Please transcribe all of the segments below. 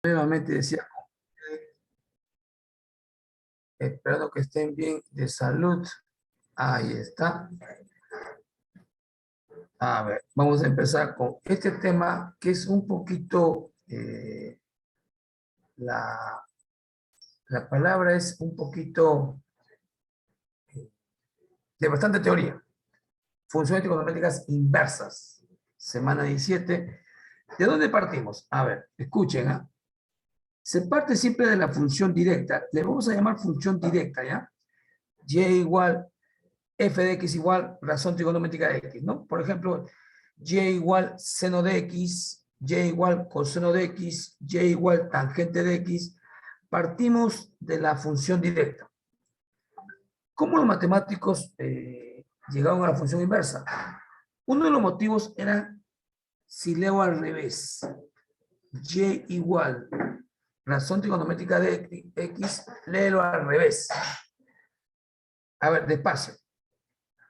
Nuevamente decía, esperando que estén bien de salud. Ahí está. A ver, vamos a empezar con este tema que es un poquito, la, la palabra es un poquito de bastante teoría. Funciones trigonométricas inversas. Semana 17. ¿De dónde partimos? A ver, escuchen, ¿ah? Se parte siempre de la función directa. Le vamos a llamar función directa, ¿ya? Y igual, f de x igual razón trigonométrica de x, ¿no? Por ejemplo, y igual seno de x, y igual coseno de x, y igual tangente de x. Partimos de la función directa. ¿Cómo los matemáticos llegaron a la función inversa? Uno de los motivos era si leo al revés, y igual razón trigonométrica de x, léelo al revés. A ver, despacio.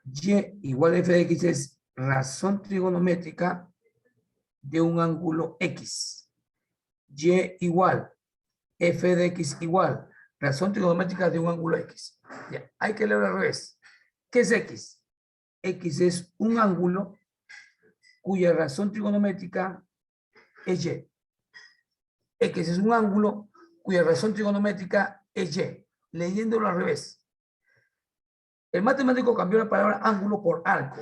Y igual f de x es razón trigonométrica de un ángulo x. Y igual f de x igual razón trigonométrica de un ángulo x. Ya, hay que leer al revés. ¿Qué es x? X es un ángulo cuya razón trigonométrica es y. X es un ángulo cuya razón trigonométrica es y. Leyéndolo al revés. El matemático cambió la palabra ángulo por arco.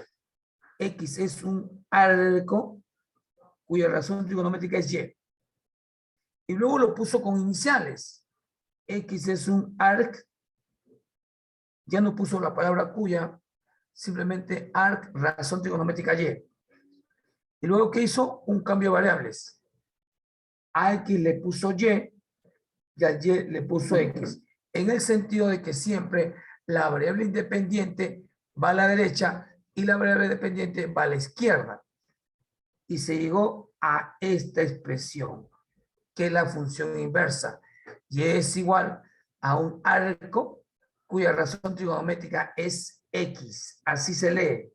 X es un arco cuya razón trigonométrica es y. Y luego lo puso con iniciales. X es un arc. Ya no puso la palabra cuya, simplemente arc, razón trigonométrica y. Y luego, ¿qué hizo? Un cambio de variables. A X le puso y a y le puso x. En el sentido de que siempre la variable independiente va a la derecha y la variable dependiente va a la izquierda. Y se llegó a esta expresión, que es la función inversa. Y es igual a un arco cuya razón trigonométrica es x. Así se lee.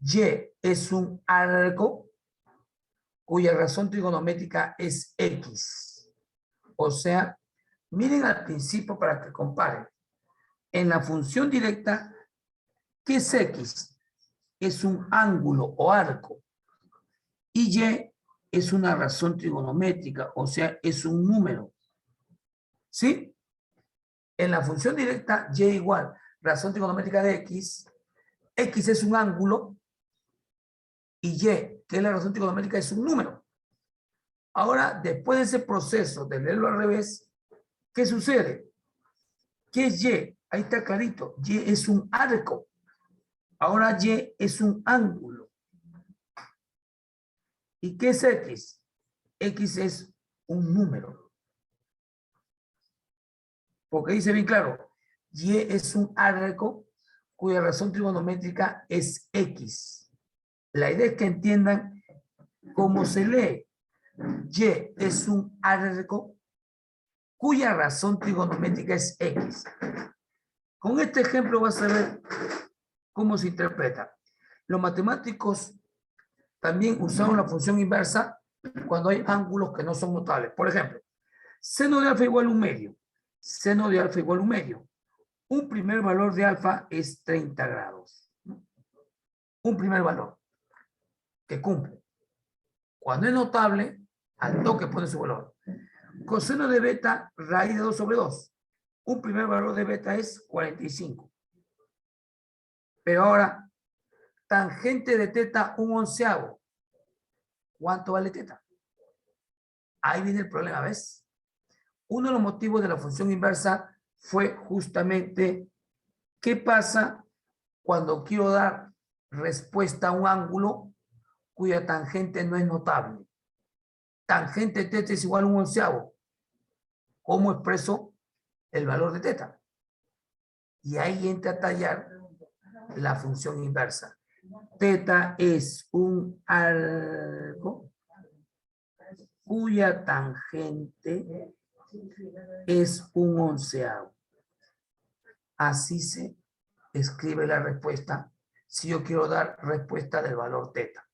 Y es un arco cuya razón trigonométrica es x. O sea, miren al principio para que comparen. En la función directa, ¿qué es x? Es un ángulo o arco. Y y es una razón trigonométrica, o sea, es un número. ¿Sí? En la función directa, y igual razón trigonométrica de x, x es un ángulo y y, que es la razón trigonométrica, es un número. Ahora, después de ese proceso de leerlo al revés, ¿qué sucede? ¿Qué es y? Ahí está clarito. Y es un arco. Ahora y es un ángulo. ¿Y qué es x? X es un número. Porque dice bien claro, y es un arco cuya razón trigonométrica es x. La idea es que entiendan cómo se lee. Y es un arco cuya razón trigonométrica es x. Con este ejemplo vas a ver cómo se interpreta. Los matemáticos también usaron la función inversa cuando hay ángulos que no son notables. Por ejemplo, seno de alfa igual a un medio. Seno de alfa igual a un medio. Un primer valor de alfa es 30 grados. Un primer valor que cumple. Cuando es notable, al toque pone su valor. Coseno de beta, raíz de 2 sobre 2. Un primer valor de beta es 45. Pero ahora, tangente de teta, un onceavo. ¿Cuánto vale teta? Ahí viene el problema, ¿ves? Uno de los motivos de la función inversa fue justamente qué pasa cuando quiero dar respuesta a un ángulo cuya tangente no es notable. Tangente teta es igual a un onceavo. ¿Cómo expreso el valor de teta? Y ahí entra a tallar la función inversa. Teta es un arco cuya tangente es un onceavo. Así se escribe la respuesta si yo quiero dar respuesta del valor teta.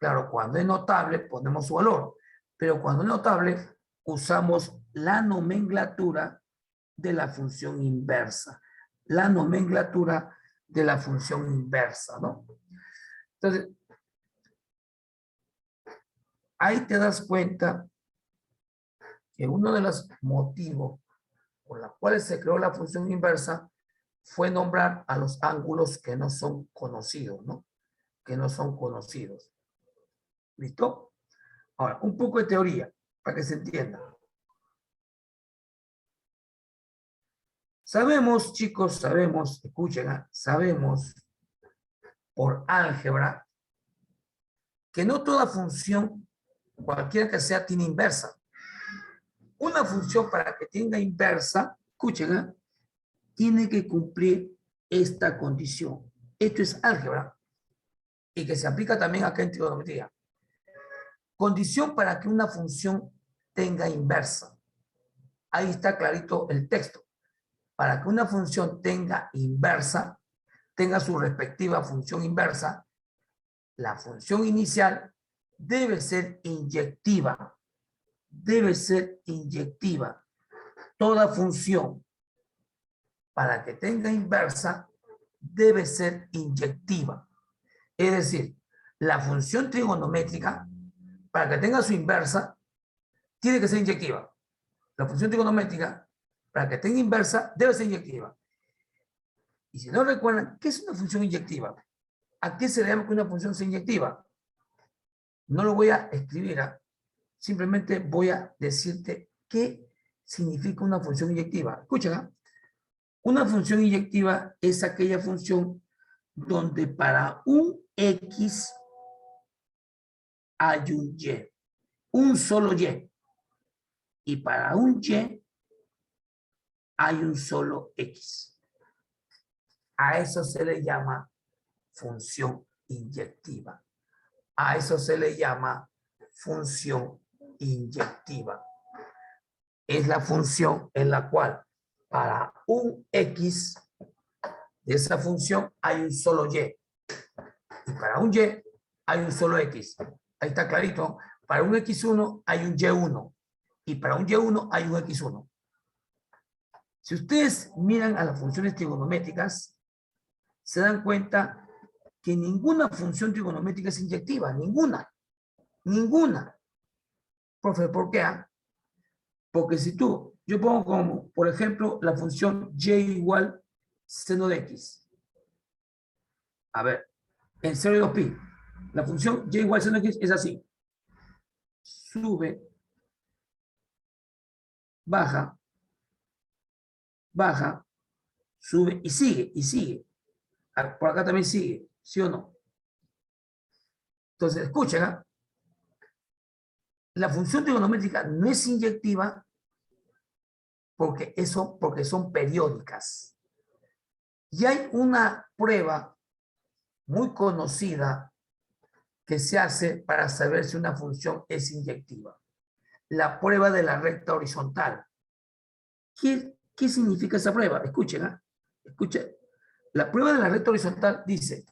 Claro, cuando es notable ponemos su valor, pero cuando es notable usamos la nomenclatura de la función inversa. La nomenclatura de la función inversa, ¿no? Entonces, ahí te das cuenta que uno de los motivos por los cuales se creó la función inversa fue nombrar a los ángulos que no son conocidos, ¿no? Que no son conocidos. ¿Listo? Ahora, un poco de teoría, para que se entienda. Sabemos, chicos, sabemos, escuchen, sabemos por álgebra que no toda función, cualquiera que sea, tiene inversa. Una función para que tenga inversa, escuchen, tiene que cumplir esta condición. Esto es álgebra y que se aplica también acá en trigonometría. Condición para que una función tenga inversa. Ahí está clarito el texto. Para que una función tenga inversa, tenga su respectiva función inversa, la función inicial debe ser inyectiva. Debe ser inyectiva. Toda función para que tenga inversa debe ser inyectiva. Es decir, la función trigonométrica, para que tenga su inversa, tiene que ser inyectiva. La función trigonométrica, para que tenga inversa, debe ser inyectiva. Y si no recuerdan, ¿qué es una función inyectiva? ¿A qué se le llama que una función sea inyectiva? No lo voy a escribir, simplemente voy a decirte qué significa una función inyectiva. Escuchen, una función inyectiva es aquella función donde para un X hay un Y, un solo Y. Y para un Y hay un solo X. A eso se le llama función inyectiva. A eso se le llama función inyectiva. Es la función en la cual para un X de esa función hay un solo Y. Y para un Y hay un solo X. Ahí está clarito. Para un X1 hay un Y1. Y para un Y1 hay un X1. Si ustedes miran a las funciones trigonométricas, se dan cuenta que ninguna función trigonométrica es inyectiva. Ninguna. Ninguna. Profe, ¿por qué? Porque si yo pongo como, por ejemplo, la función y igual seno de x. A ver, en 0 y 2pi, la función y igual seno de x es así. Sube, baja, baja, sube y sigue, y sigue. Por acá también sigue, ¿sí o no? Entonces, escuchen, ¿eh? La función trigonométrica no es inyectiva porque son periódicas. Y hay una prueba muy conocida que se hace para saber si una función es inyectiva. La prueba de la recta horizontal. ¿Qué significa esa prueba? Escuchen, ¿eh? Escuchen. La prueba de la recta horizontal dice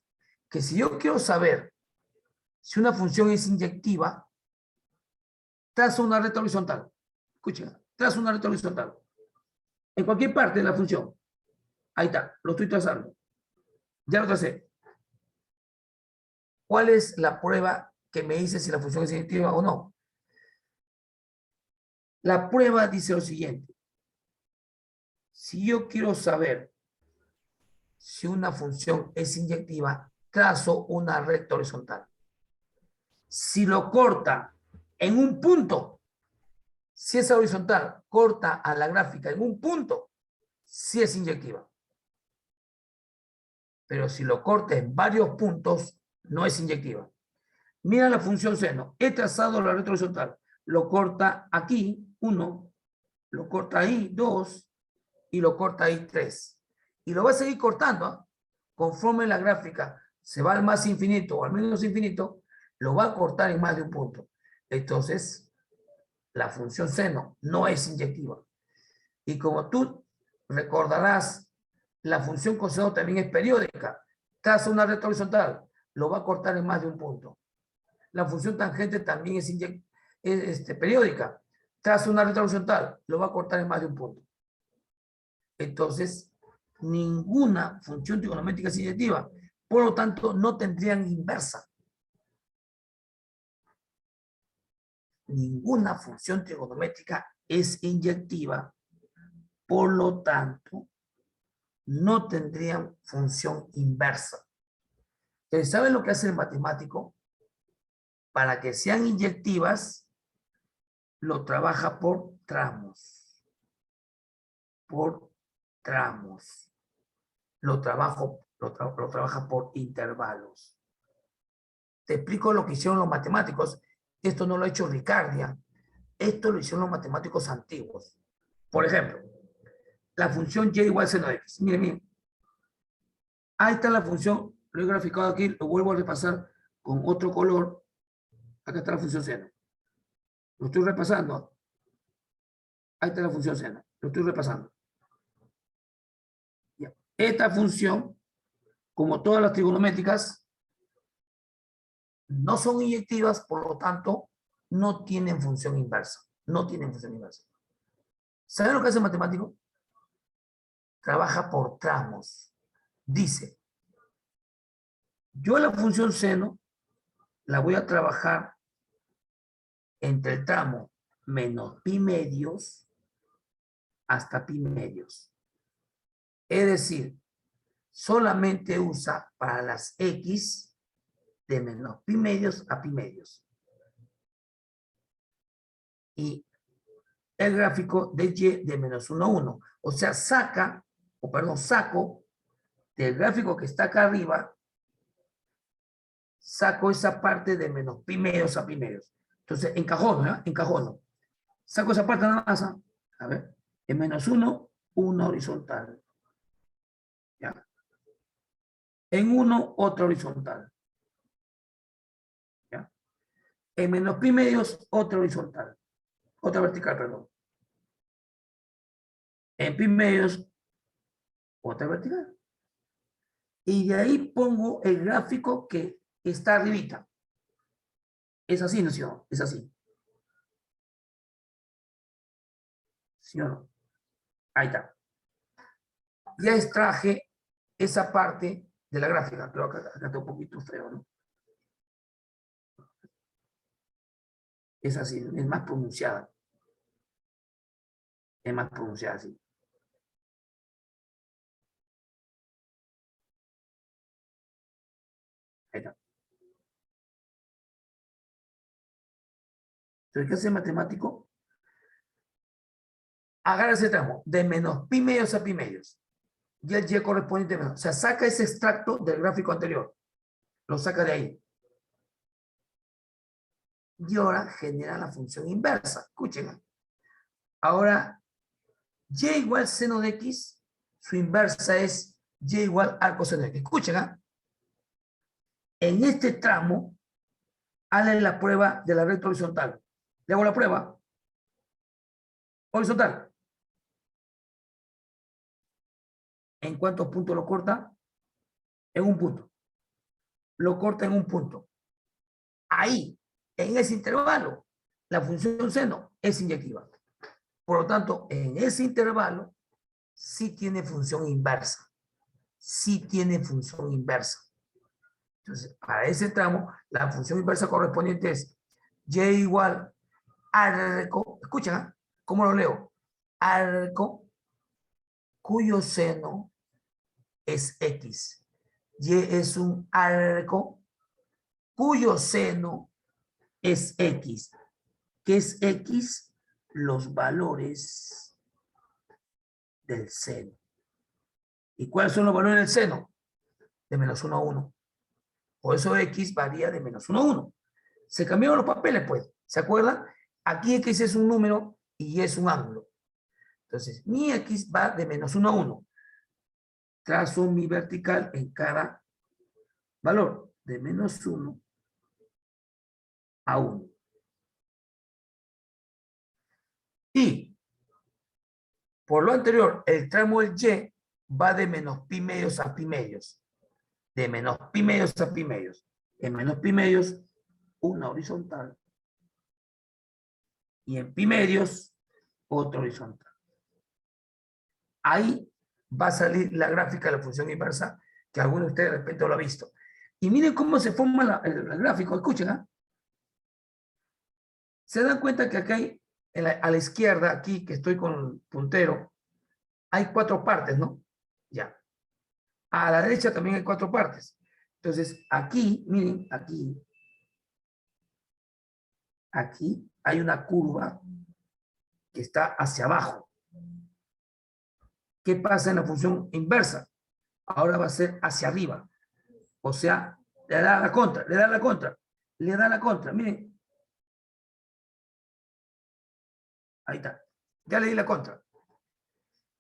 que si yo quiero saber si una función es inyectiva, trazo una recta horizontal. Escuchen, trazo una recta horizontal. En cualquier parte de la función. Ahí está, lo estoy trazando. Ya lo tracé. ¿Cuál es la prueba que me dice si la función es inyectiva o no? La prueba dice lo siguiente. Si yo quiero saber si una función es inyectiva, trazo una recta horizontal. Si lo corta en un punto, si esa horizontal corta a la gráfica en un punto, sí es inyectiva. Pero si lo corta en varios puntos, no es inyectiva. Mira la función seno. He trazado la recta horizontal. Lo corta aquí, 1, lo corta ahí, 2, y lo corta ahí, 3. Y lo va a seguir cortando, ¿eh? Conforme la gráfica se va al más infinito o al menos infinito, lo va a cortar en más de un punto. Entonces, la función seno no es inyectiva. Y como tú recordarás, la función coseno también es periódica. Traza una recta horizontal, lo va a cortar en más de un punto. La función tangente también es periódica. trazo una recta horizontal, lo va a cortar en más de un punto. Entonces, ninguna función trigonométrica es inyectiva. Por lo tanto, no tendrían inversa. Ninguna función trigonométrica es inyectiva. Por lo tanto, no tendrían función inversa. Entonces, ¿saben lo que hace el matemático? Para que sean inyectivas, lo trabaja por tramos. Por tramos. Lo trabaja por intervalos. Te explico lo que hicieron los matemáticos. Esto no lo ha hecho Ricardia. Esto lo hicieron los matemáticos antiguos. Por ejemplo, la función y igual a seno de x. Miren, miren. Ahí está la función. Lo he graficado aquí. Lo vuelvo a repasar con otro color. Acá está la función seno. Lo estoy repasando. Ahí está la función seno. Lo estoy repasando. Ya. Esta función, como todas las trigonométricas, no son inyectivas, por lo tanto, no tienen función inversa. No tienen función inversa. ¿Saben lo que hace el matemático? Trabaja por tramos. Dice, yo la función seno la voy a trabajar entre el tramo menos pi medios hasta pi medios. Es decir, solamente usa para las x de menos pi medios a pi medios. Y el gráfico de y de menos 1 a 1. O sea, saco del gráfico que está acá arriba, saco esa parte de menos pi medios a pi medios. Entonces, encajono, ¿eh? Encajono. Saco esa parte nada más. A ver, en menos 1, una horizontal. ¿Ya? En 1, otra horizontal. ¿Ya? En menos pi medios, otra horizontal. Otra vertical, perdón. En pi medios, otra vertical. Y de ahí pongo el gráfico que está arribita. Es así, ¿no? ¿Sí o no? Es así. ¿Sí o no? Ahí está. Ya extraje esa parte de la gráfica. Creo que acá está un poquito feo, ¿no? Es así, es más pronunciada. Es más pronunciada así. Ahí está. Entonces, ¿qué hace el matemático? Agarra ese tramo de menos pi medios a pi medios. Y el y correspondiente menos. O sea, saca ese extracto del gráfico anterior. Lo saca de ahí. Y ahora genera la función inversa. Escuchen. Ahora, y igual seno de x, su inversa es y igual al coseno de x. Escuchen. En este tramo, hazle la prueba de la recta horizontal. Le hago la prueba. Horizontal. ¿En cuántos puntos lo corta? En un punto. Lo corta en un punto. Ahí, en ese intervalo, la función seno es inyectiva. Por lo tanto, en ese intervalo, sí tiene función inversa. Sí tiene función inversa. Entonces, para ese tramo, la función inversa correspondiente es y igual arco, escuchen, ¿cómo lo leo? Arco cuyo seno es x. Y es un arco cuyo seno es x. ¿Qué es x? Los valores del seno. ¿Y cuáles son los valores del seno? De menos 1 a 1. Por eso x varía de menos 1 a 1. Se cambiaron los papeles, pues. ¿Se acuerdan? Aquí x es un número y y es un ángulo. Entonces, mi x va de menos 1 a 1. Trazo mi vertical en cada valor, de menos 1 a 1. Y, por lo anterior, el tramo del y va de menos pi medios a pi medios. De menos pi medios a pi medios. En menos pi medios, una horizontal. y en pi medios, otro horizontal. Ahí va a salir la gráfica de la función inversa, que alguno de ustedes de repente lo ha visto. Y miren cómo se forma el gráfico, escuchen, ¿eh? Se dan cuenta que acá hay, a la izquierda, aquí que estoy con el puntero, hay 4 partes, ¿no? Ya. A la derecha también hay 4 partes. Entonces, aquí, miren, aquí hay una curva que está hacia abajo. ¿Qué pasa en la función inversa? Ahora va a ser hacia arriba. O sea, le da la contra, le da la contra, le da la contra. Miren. Ahí está. Ya le di la contra.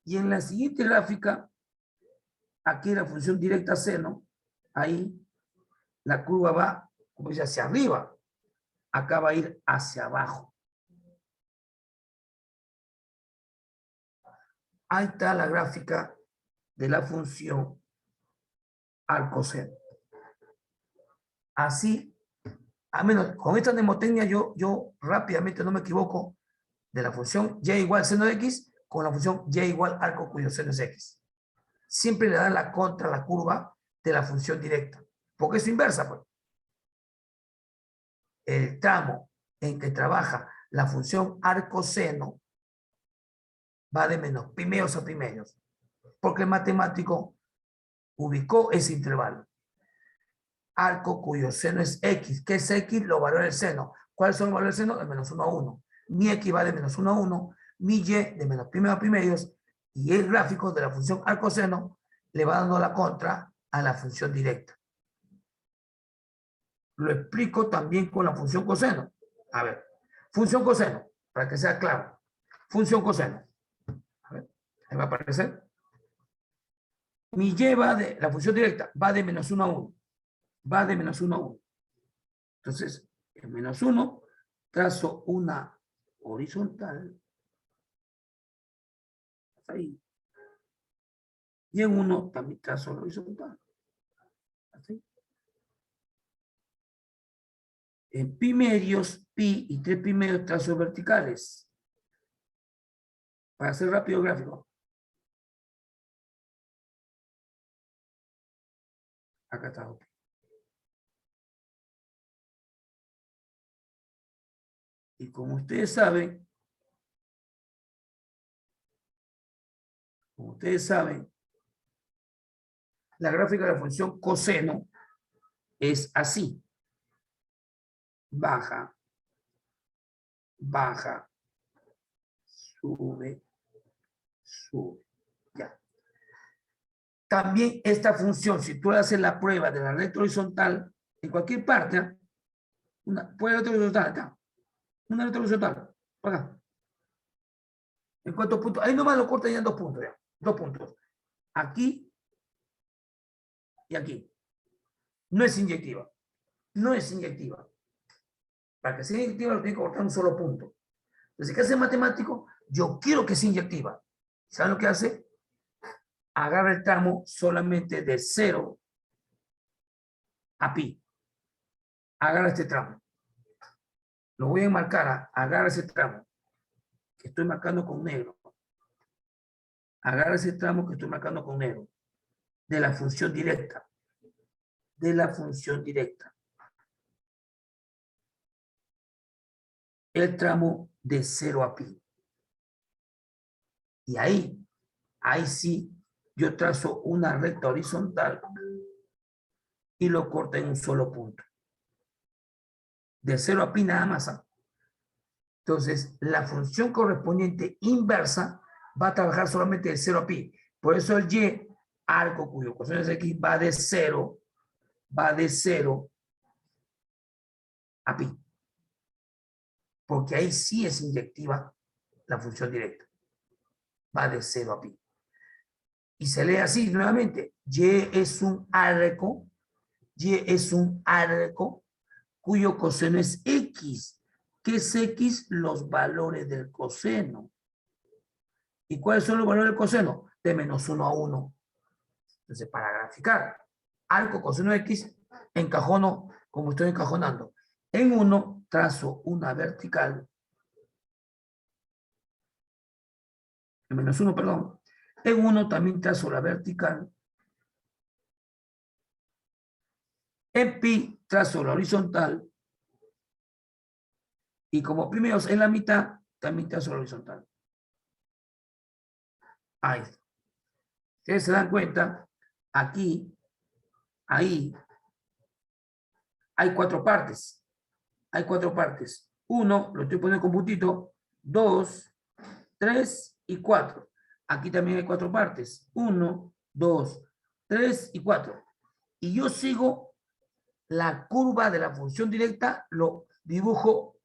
Y en la siguiente gráfica, aquí la función directa seno, ahí la curva va, como dice, hacia arriba. Acá va a ir hacia abajo. Ahí está la gráfica de la función arcoseno. Así, a menos con esta mnemotecnia yo rápidamente no me equivoco de la función y igual seno de x con la función y igual arco cuyo seno es x. Siempre le dan la contra la curva de la función directa, porque es inversa, pues. El tramo en que trabaja la función arcoseno va de menos pi medios a pi medios, porque el matemático ubicó ese intervalo. Arco cuyo seno es x. ¿Qué es x? Los valores del seno. ¿Cuáles son los valores del seno? De menos 1 a 1. Mi x va de menos 1 a 1, mi y de menos pi medios a pi medios, y el gráfico de la función arcoseno le va dando la contra a la función directa. Lo explico también con la función coseno. A ver, función coseno, para que sea claro. Función coseno. A ver, ahí va a aparecer. Mi y va de, la función directa, va de menos 1 a 1. Va de menos 1 a 1. Entonces, en menos 1, trazo una horizontal. Ahí. Y en 1 también trazo la horizontal. Así. En pi medios, pi y 3 pi medios trazos verticales. Para hacer rápido el gráfico. Acá está. Y como ustedes saben, la gráfica de la función coseno es así. Baja, baja, sube, sube. Ya. También esta función, si tú haces la prueba de la recta horizontal, en cualquier parte, puede recta horizontal acá, una recta horizontal, por acá. ¿En cuántos puntos? Ahí nomás lo cortan ya en 2 puntos, ya. 2 puntos. Aquí y aquí. No es inyectiva. No es inyectiva. Para que sea inyectiva lo tiene que cortar un solo punto. Entonces, ¿qué hace el matemático? Yo quiero que sea inyectiva. ¿Saben lo que hace? Agarra el tramo solamente de 0 a pi. Agarra este tramo. Lo voy a enmarcar. Agarra ese tramo que estoy marcando con negro. Agarra ese tramo que estoy marcando con negro. De la función directa. De la función directa. El tramo de 0 a pi. Y ahí sí, yo trazo una recta horizontal y lo corto en un solo punto. De 0 a pi nada más. Entonces, la función correspondiente inversa va a trabajar solamente de 0 a pi. Por eso el y, arco cuyo coseno es x, va de 0 a pi. Porque ahí sí es inyectiva la función directa. Va de 0 a pi. Y se lee así nuevamente. Y es un arco cuyo coseno es x. ¿Qué es x? Los valores del coseno. ¿Y cuáles son los valores del coseno? De menos 1 a 1. Entonces, para graficar arco coseno de x, encajono como estoy encajonando. En 1 trazo una vertical en menos 1, perdón. En 1 también trazo la vertical. En pi trazo la horizontal. Y como primeros en la mitad, también trazo la horizontal. Ahí. Ustedes se dan cuenta, aquí, ahí, hay 4 partes. Hay 4 partes. 1, lo estoy poniendo con puntito. 2, 3 y 4. Aquí también hay 4 partes. 1, 2, 3 y 4. Y yo sigo la curva de la función directa, lo dibujo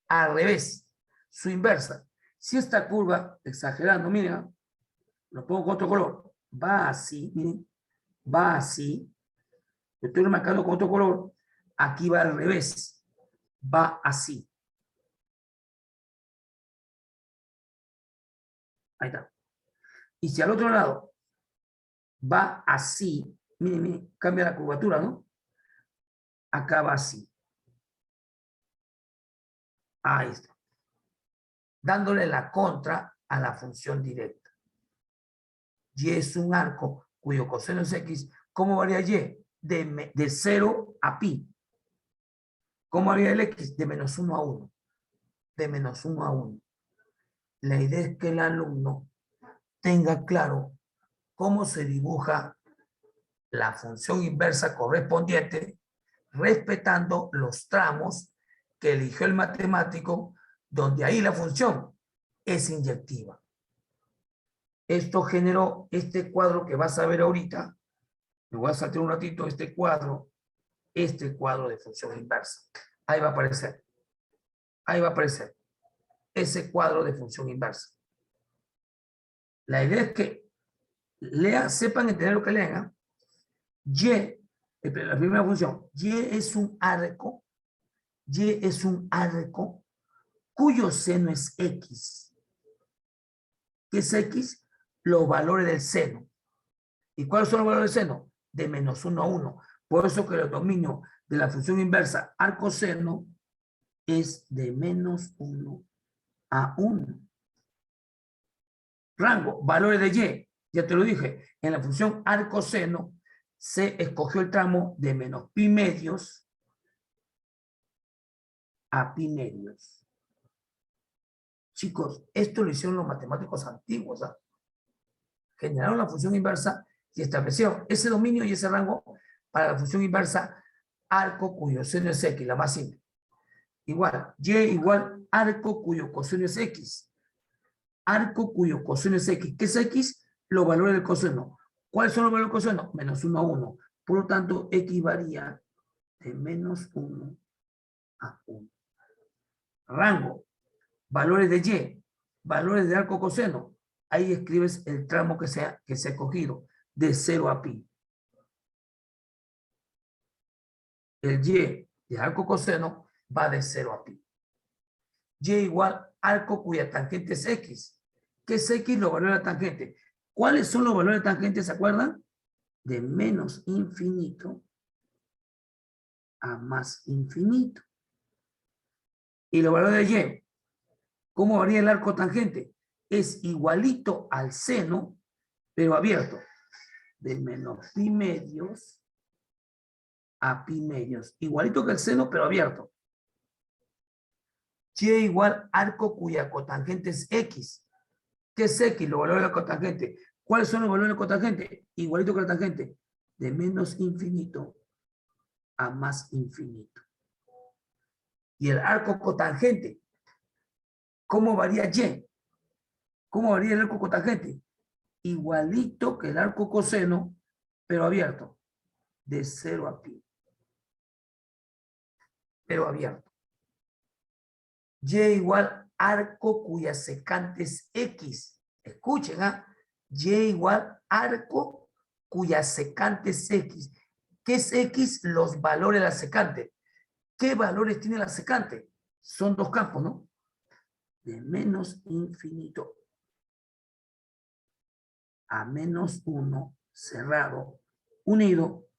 al revés, su inversa. Si esta curva, exagerando, miren, lo pongo con otro color, va así, miren, va así, lo estoy marcando con otro color, aquí va al revés, va así. Ahí está. Y si al otro lado va así, miren, miren, cambia la curvatura, ¿no? Acá va así. Ahí está. Dándole la contra a la función directa. Y es un arco cuyo coseno es X. ¿Cómo varía Y? De 0 a pi. ¿Cómo varía el X? De menos 1 a 1. De menos 1 a 1. La idea es que el alumno tenga claro cómo se dibuja la función inversa correspondiente respetando los tramos que eligió el matemático, donde ahí la función es inyectiva. Esto generó este cuadro que vas a ver ahorita. Me voy a saltar un ratito este cuadro de función inversa. Ahí va a aparecer. Ahí va a aparecer ese cuadro de función inversa. La idea es que lean, sepan entender lo que lean. Y, la primera función, Y es un arco cuyo seno es X. ¿Qué es X? Los valores del seno. ¿Y cuáles son los valores del seno? De menos 1 a 1. Por eso que el dominio de la función inversa arcoseno es de menos 1 a 1. Rango, valores de Y. Ya te lo dije, en la función arcoseno se escogió el tramo de menos pi medios a pi medios. Chicos, esto lo hicieron los matemáticos antiguos. ¿Ah? Generaron la función inversa y establecieron ese dominio y ese rango para la función inversa arco cuyo seno es X, la más simple. Igual, Y igual arco cuyo coseno es X. Arco cuyo coseno es X. ¿Qué es X? Los valores del coseno. ¿Cuáles son los valores del coseno? Menos 1 a 1. Por lo tanto, X varía de menos 1 a 1. Rango. Valores de Y. Valores de arco coseno. Ahí escribes el tramo que se ha escogido. De 0 a pi. El Y de arco coseno va de 0 a pi. Y igual arco cuya tangente es X. ¿Qué es X? Los valores de la tangente. ¿Cuáles son los valores de tangente? ¿Se acuerdan? De menos infinito a más infinito. Y los valores de Y. ¿Cómo varía el arco tangente? Es igualito al seno, pero abierto. De menos pi medios a pi medios. Igualito que el seno, pero abierto. Y igual arco cuya cotangente es X. ¿Qué es X? Los valores de la cotangente. ¿Cuáles son los valores de la cotangente? Igualito que la tangente. De menos infinito a más infinito. Y el arco cotangente. ¿Cómo varía Y? ¿Cómo varía el arco cotangente? Igualito que el arco coseno, pero abierto. De 0 a pi. Pero abierto. Y igual arco cuya secante es X. Escuchen, ¿ah? Y igual arco cuya secante es X. ¿Qué es X? Los valores de la secante. ¿Qué valores tiene la secante? Son dos campos, ¿no? De menos infinito a menos 1 cerrado, unido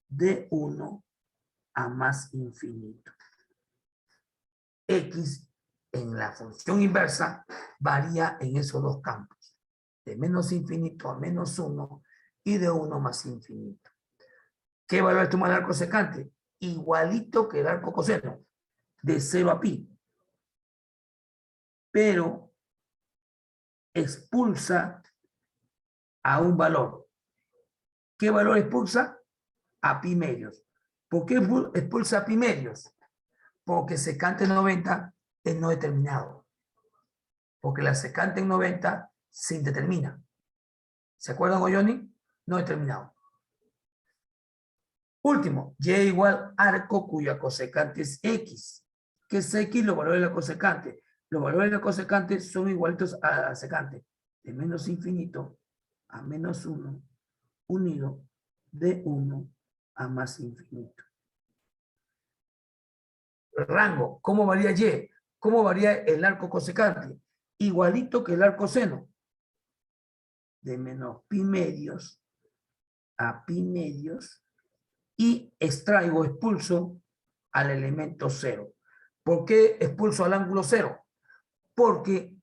de 1 a más infinito. X en la función inversa varía en esos dos campos. de menos infinito a menos 1 y de 1 más infinito. ¿Qué valor toma el arco secante? Igualito que el arco coseno, de 0 a pi. Pero expulsa a un valor. ¿Qué valor expulsa? A pi medios. ¿Por qué expulsa a pi medios? Porque secante 90 es no determinado. Porque la secante en 90 se indetermina. ¿Se acuerdan, Goyoni? No determinado. Último, y igual arco cuya cosecante es x. ¿Qué es x? Los valores de la cosecante. Los valores de la cosecante son igualitos a la secante. De menos infinito a menos 1 unido de 1 a más infinito. Rango, ¿cómo varía y? ¿Cómo varía el arco cosecante? Igualito que el arco seno. De menos pi medios a pi medios y extraigo, expulso al elemento 0. ¿Por qué expulso al ángulo 0? Porque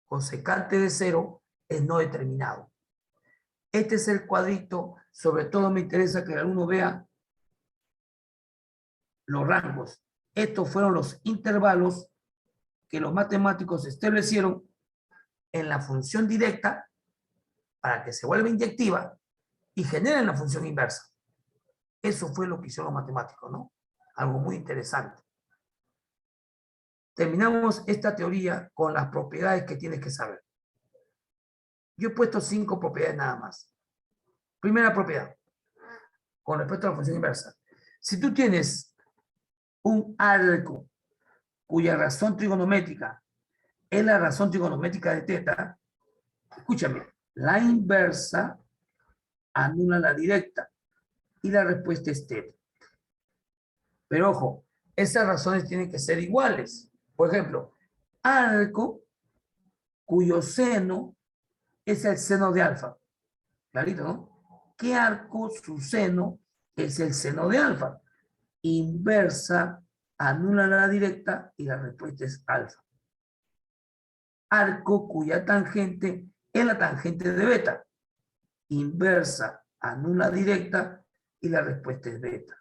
cosecante de 0 es no determinado. Este es el cuadrito, sobre todo me interesa que el alumno vea los rangos. Estos fueron los intervalos que los matemáticos establecieron en la función directa para que se vuelva inyectiva y generen la función inversa. Eso fue lo que hicieron los matemáticos, ¿no? Algo muy interesante. Terminamos esta teoría con las propiedades que tienes que saber. Yo he puesto 5 propiedades nada más. Primera propiedad, con respecto a la función inversa. Si tú tienes un arco cuya razón trigonométrica es la razón trigonométrica de teta, escúchame, la inversa anula la directa y la respuesta es teta. Pero ojo, esas razones tienen que ser iguales. Por ejemplo, arco cuyo seno es el seno de alfa. Clarito, ¿no? ¿Qué arco su seno es el seno de alfa? Inversa anula la directa y la respuesta es alfa. Arco cuya tangente es la tangente de beta. Inversa anula directa y la respuesta es beta.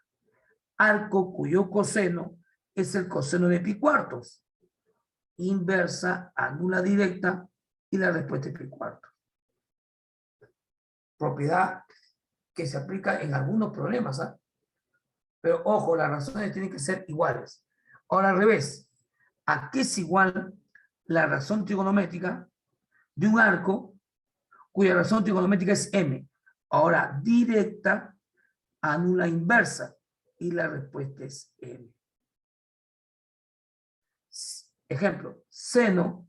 Arco cuyo coseno es el coseno de pi cuartos. Inversa anula directa y la respuesta es pi cuartos. Propiedad que se aplica en algunos problemas, ¿ah? Pero ojo, las razones tienen que ser iguales. Ahora al revés, ¿a qué es igual la razón trigonométrica de un arco cuya razón trigonométrica es m? Ahora, directa anula inversa y la respuesta es m. Ejemplo, seno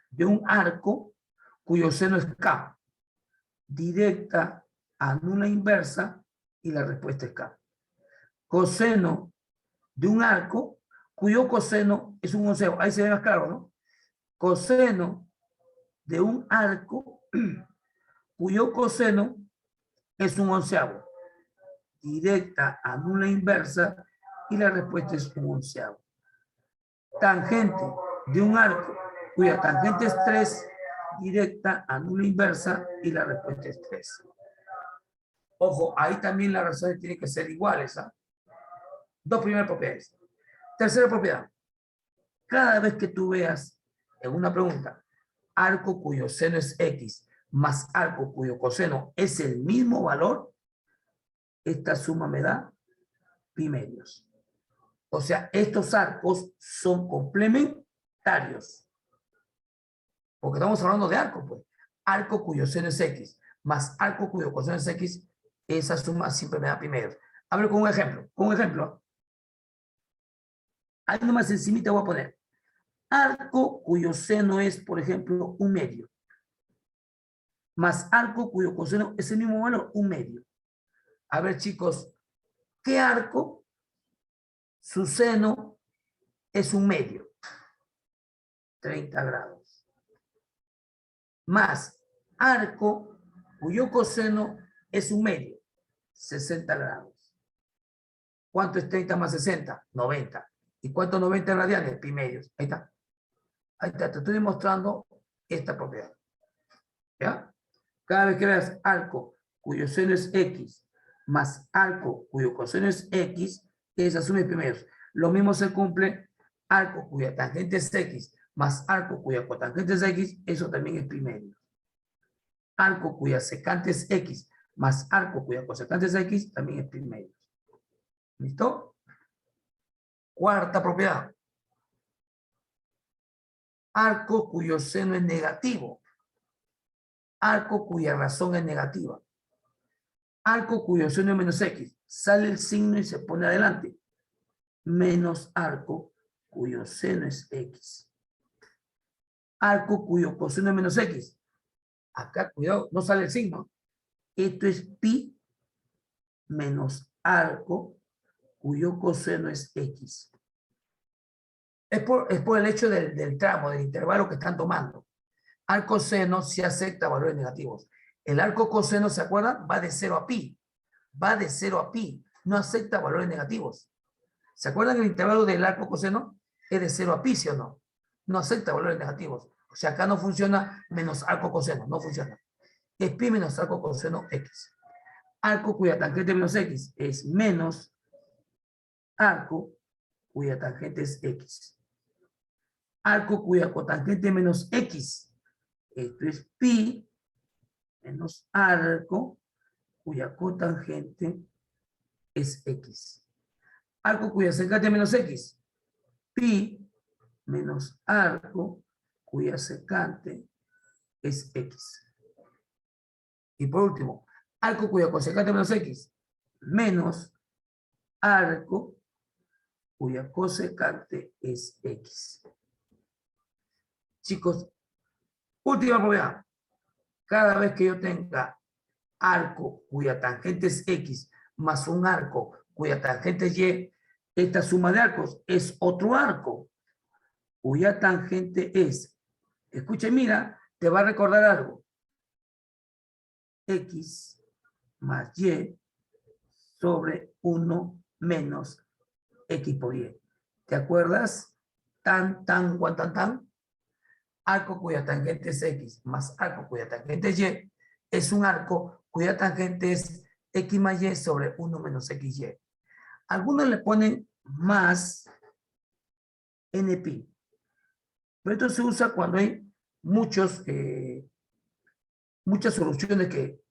de un arco cuyo seno es k. Directa anula inversa y la respuesta es k. Coseno de un arco cuyo coseno es un onceavo. Ahí se ve más claro, ¿no? Coseno de un arco cuyo coseno es un onceavo. Directa anula inversa y la respuesta es un onceavo. Tangente de un arco cuya tangente es 3, directa anula inversa y la respuesta es 3. Ojo, ahí también las razones tienen que ser iguales, ¿ah? Dos primeras propiedades. Tercera propiedad. Cada vez que tú veas en una pregunta arco cuyo seno es x más arco cuyo coseno es el mismo valor, esta suma me da pi medios. O sea, estos arcos son complementarios. Porque estamos hablando de arco, pues. Arco cuyo seno es x más arco cuyo coseno es x, esa suma siempre me da pi medios. Hablo con un ejemplo. Con un ejemplo. Ahí nomás encimita voy a poner arco cuyo seno es, por ejemplo, 1 medio. Más arco cuyo coseno es el mismo valor, 1 medio. A ver, chicos, ¿qué arco? Su seno es 1 medio. 30 grados. Más arco cuyo coseno es 1 medio. 60 grados. ¿Cuánto es 30 más 60? 90. ¿Y cuánto 90 radianes? Pi medios. Ahí está. Ahí está. Te estoy demostrando esta propiedad. ¿Ya? Cada vez que veas arco cuyo seno es X más arco cuyo coseno es X, es asume primeros. Lo mismo se cumple arco cuya tangente es X más arco cuya cotangente es X, eso también es primero. Arco cuya secante es X más arco cuya cosecante es X, también es primero. ¿Listo? Cuarta propiedad. Arco cuyo seno es negativo. Arco cuya razón es negativa. Arco cuyo seno es menos X. Sale el signo y se pone adelante. Menos arco cuyo seno es X. Arco cuyo coseno es menos X. Acá, cuidado, no sale el signo. Esto es pi menos arco cuyo coseno es X. Es por el hecho del tramo, del intervalo que están tomando. Arco seno sí acepta valores negativos. El arco coseno, ¿se acuerdan? Va de 0 a pi. Va de 0 a pi. No acepta valores negativos. ¿Se acuerdan el intervalo del arco coseno? Es de 0 a pi, ¿sí o no? No acepta valores negativos. O sea, acá no funciona menos arco coseno. No funciona. Es pi menos arco coseno X. Arco cuya tangente menos X es menos arco cuya tangente es X. Arco cuya cotangente menos X. Esto es pi menos arco cuya cotangente es X. Arco cuya secante menos X. Pi menos arco cuya secante es X. Y por último, arco cuya cosecante menos X menos arco cuya cosecante es X. Chicos, última propiedad. Cada vez que yo tenga arco cuya tangente es X más un arco cuya tangente es Y, esta suma de arcos es otro arco cuya tangente es, escucha y mira, te va a recordar algo. X más Y sobre 1 menos X por Y. ¿Te acuerdas? Tan, guan, tan. Arco cuya tangente es X más arco cuya tangente es Y es un arco cuya tangente es X más Y sobre 1 menos XY. Algunos le ponen más NP. Pero esto se usa cuando hay muchas soluciones que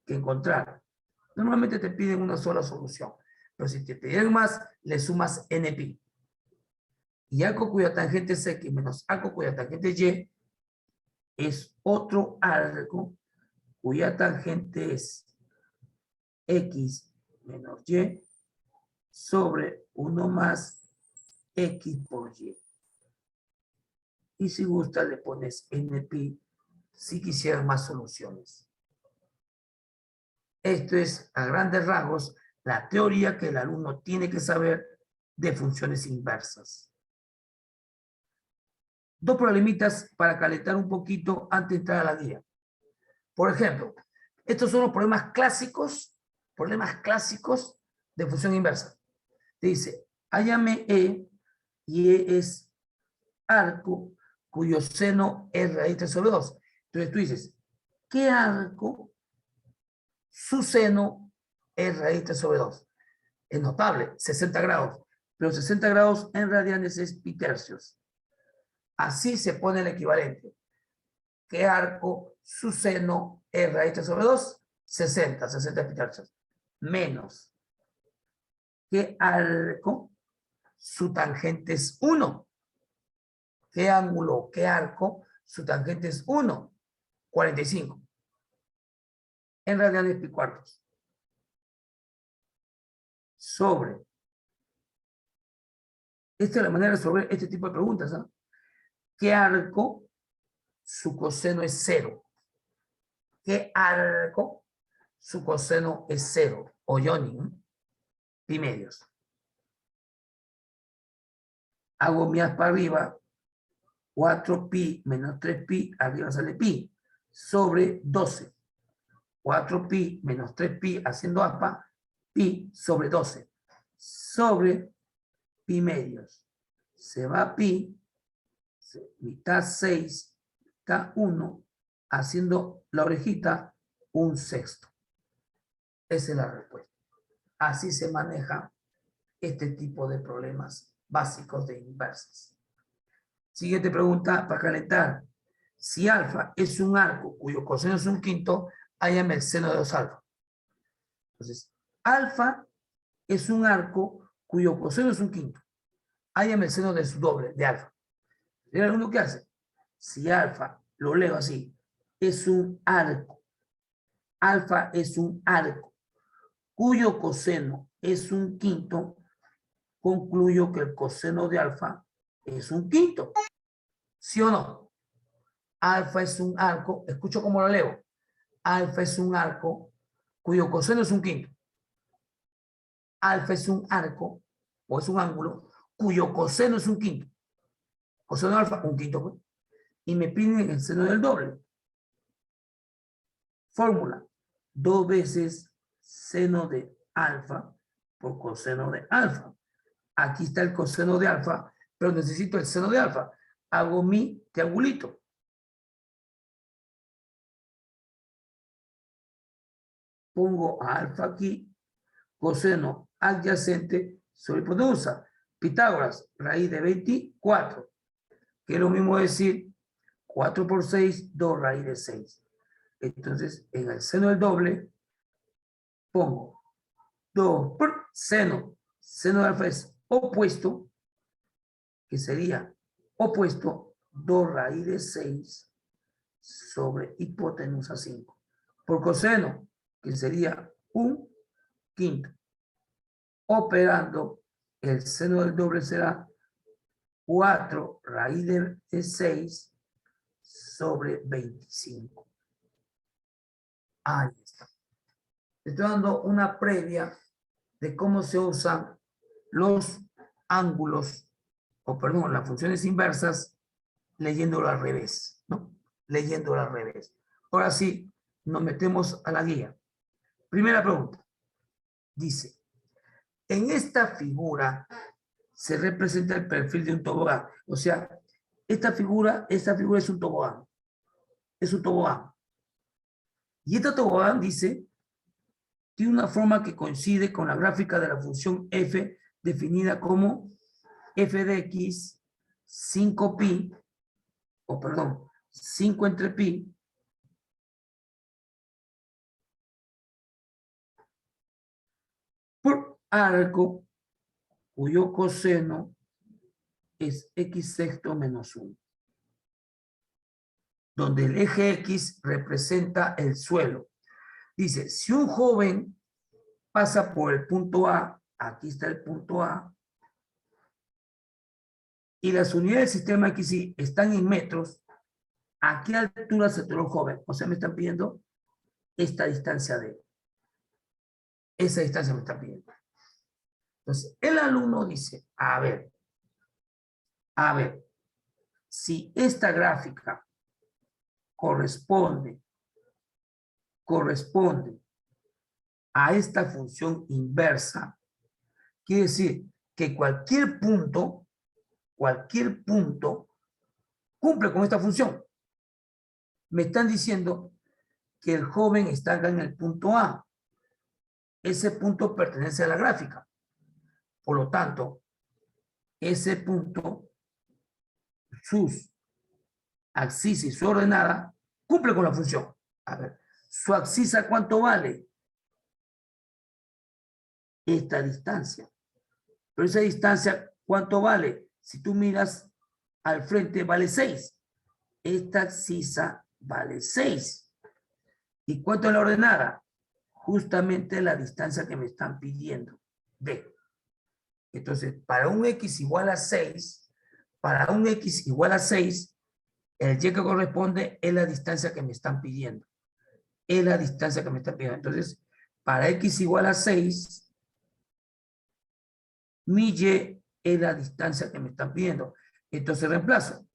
encontrar. Normalmente te piden una sola solución. Pero si te piden más, le sumas NP. Y arco cuya tangente es X menos arco cuya tangente es Y es otro arco cuya tangente es X menos Y sobre 1 más X por Y. Y si gusta le pones NP si quisieras más soluciones. Esto es a grandes rasgos la teoría que el alumno tiene que saber de funciones inversas. Dos problemitas para calentar un poquito antes de entrar a la guía. Por ejemplo, estos son los problemas clásicos de función inversa. Te dice, hállame E, y E es arco cuyo seno es raíz 3 sobre 2. Entonces tú dices, ¿qué arco su seno es raíz 3 sobre 2? Es notable, 60 grados. Pero 60 grados en radianes es pi tercios. Así se pone el equivalente. ¿Qué arco su seno es raíz 3 sobre 2? 60 pi tercios. Menos. ¿Qué arco su tangente es 1? ¿Qué ángulo, qué arco su tangente es 1? 45. En radianes pi cuartos. Sobre. Esta es la manera de resolver este tipo de preguntas. ¿Eh? ¿Qué arco su coseno es 0? ¿Qué arco su coseno es 0? O Johnny, ¿eh? Pi medios. Hago mías para arriba. 4pi menos 3pi, arriba sale pi, sobre 12. 4pi menos 3pi haciendo aspa, pi sobre 12. Sobre pi medios. Se va pi, mitad 6, mitad 1, haciendo la orejita 1/6. Esa es la respuesta. Así se maneja este tipo de problemas básicos de inversas. Siguiente pregunta para calentar. Si alfa es un arco cuyo coseno es 1/5, hállame el seno de 2 alfa. Entonces, alfa es un arco cuyo coseno es 1/5. Hállame el seno de su doble, de alfa. Mira lo único que hace. Si alfa, lo leo así, es un arco. Alfa es un arco cuyo coseno es 1/5, concluyo que el coseno de alfa es 1/5. ¿Sí o no? Alfa es un arco, escucho cómo lo leo. Alfa es un arco cuyo coseno es 1/5. Alfa es un arco, o es un ángulo, cuyo coseno es 1/5. Coseno de alfa, 1/5. Pues. Y me piden el seno del doble. Fórmula. 2 veces seno de alfa por coseno de alfa. Aquí está el coseno de alfa, pero necesito el seno de alfa. Hago mi triangulito. Pongo a alfa aquí, coseno adyacente sobre hipotenusa. Pitágoras, raíz de 24, que es lo mismo decir 4 por 6, 2 raíz de 6. Entonces, en el seno del doble, pongo 2 por seno. Seno de alfa es opuesto, que sería opuesto 2 raíz de 6 sobre hipotenusa 5. Por coseno, que sería 1/5. Operando, el seno del doble será 4 raíz de 6 sobre 25. Ahí está. Estoy dando una previa de cómo se usan los ángulos, o perdón, las funciones inversas, leyéndolo al revés, ¿no? Leyéndolo al revés. Ahora sí, nos metemos a la guía. Primera pregunta. Dice, en esta figura se representa el perfil de un tobogán. O sea, esta figura es un tobogán. Es un tobogán. Y esta tobogán dice, tiene una forma que coincide con la gráfica de la función f definida como f de x 5pi, o perdón, 5 entre pi, por arco cuyo coseno es x6 menos 1. Donde el eje X representa el suelo. Dice, si un joven pasa por el punto A, aquí está el punto A, y las unidades del sistema XY están en metros, ¿a qué altura se tiró el joven? O sea, me están pidiendo esta distancia de él. Esa distancia me están pidiendo. Entonces, el alumno dice, a ver, si esta gráfica corresponde a esta función inversa, quiere decir que cualquier punto cumple con esta función. Me están diciendo que el joven está acá en el punto A. Ese punto pertenece a la gráfica. Por lo tanto, ese punto, sus axis y su ordenada, cumple con la función. A ver, ¿su abscisa cuánto vale? Esta distancia. Pero esa distancia, ¿cuánto vale? Si tú miras al frente, vale 6. Esta abscisa vale 6. ¿Y cuánto es la ordenada? Justamente la distancia que me están pidiendo. D. Entonces, para un X igual a 6, el Y que corresponde es la distancia que me están pidiendo. Entonces, para X igual a 6, mi Y es la distancia que me están pidiendo. Entonces reemplazo.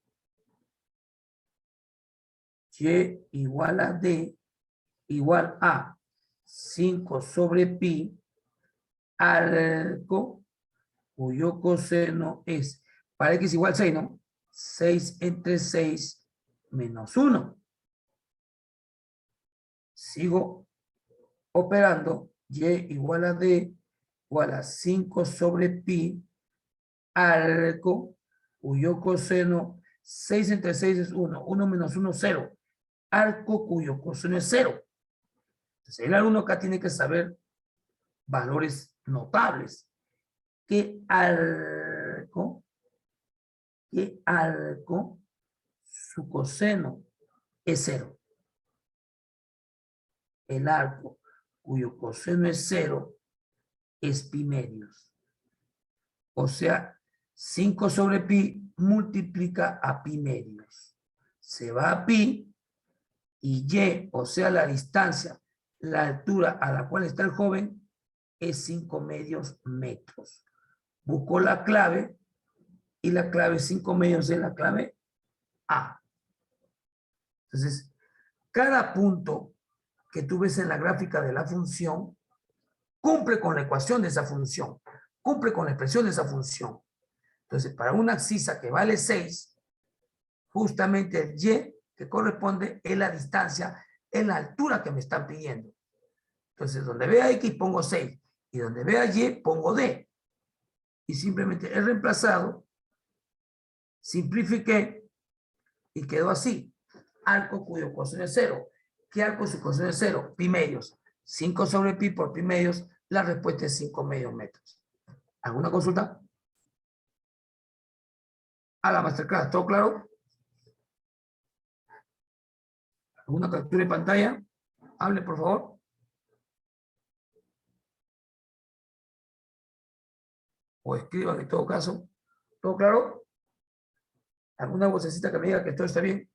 Y igual a D igual a 5 sobre pi arco cuyo coseno es, para X igual 6, ¿no? 6 entre 6 menos 1. Sigo operando. Y igual a D igual a 5 sobre pi arco, cuyo coseno 6 entre 6 es 1. 1 menos 1, 0. Arco cuyo coseno es 0. Entonces el alumno acá tiene que saber valores notables. ¿Qué arco? Su coseno es 0. El arco cuyo coseno es 0 es pi medios. O sea, 5 sobre pi multiplica a pi medios. Se va a pi y y, o sea, la distancia, la altura a la cual está el joven es 5 medios metros. Buscó la clave y la clave 5 medios es la clave A. Entonces, cada punto que tú ves en la gráfica de la función cumple con la ecuación de esa función, cumple con la expresión de esa función. Entonces, para una abscisa que vale 6, justamente el y que corresponde es la distancia, es la altura que me están pidiendo. Entonces, donde vea x pongo 6 y donde vea y pongo d. Y simplemente he reemplazado, simplifiqué y quedó así. Arco cuyo coseno es 0. ¿Qué arco su coseno es 0? Pi medios. 5 sobre pi por pi medios, la respuesta es 5 medios metros. ¿Alguna consulta? A la masterclass, ¿todo claro? ¿Alguna captura de pantalla? Hable, por favor. O escriban en todo caso. ¿Todo claro? ¿Alguna vocecita que me diga que todo está bien?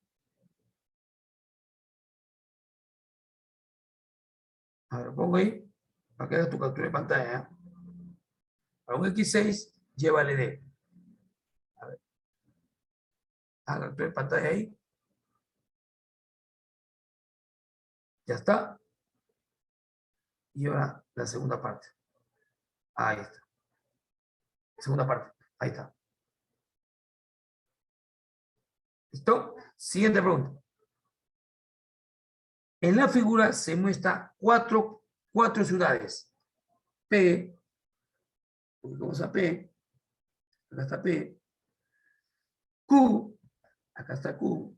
A ver, pongo ahí, para que hagas tu captura de pantalla. ¿Eh? Para un X6, llévale D. A ver, haga captura de pantalla ahí. Ya está. Y ahora la segunda parte. Ahí está. Segunda parte. Ahí está. ¿Listo? Siguiente pregunta. En la figura se muestra cuatro ciudades. P, vamos a P, acá está P, Q, acá está Q,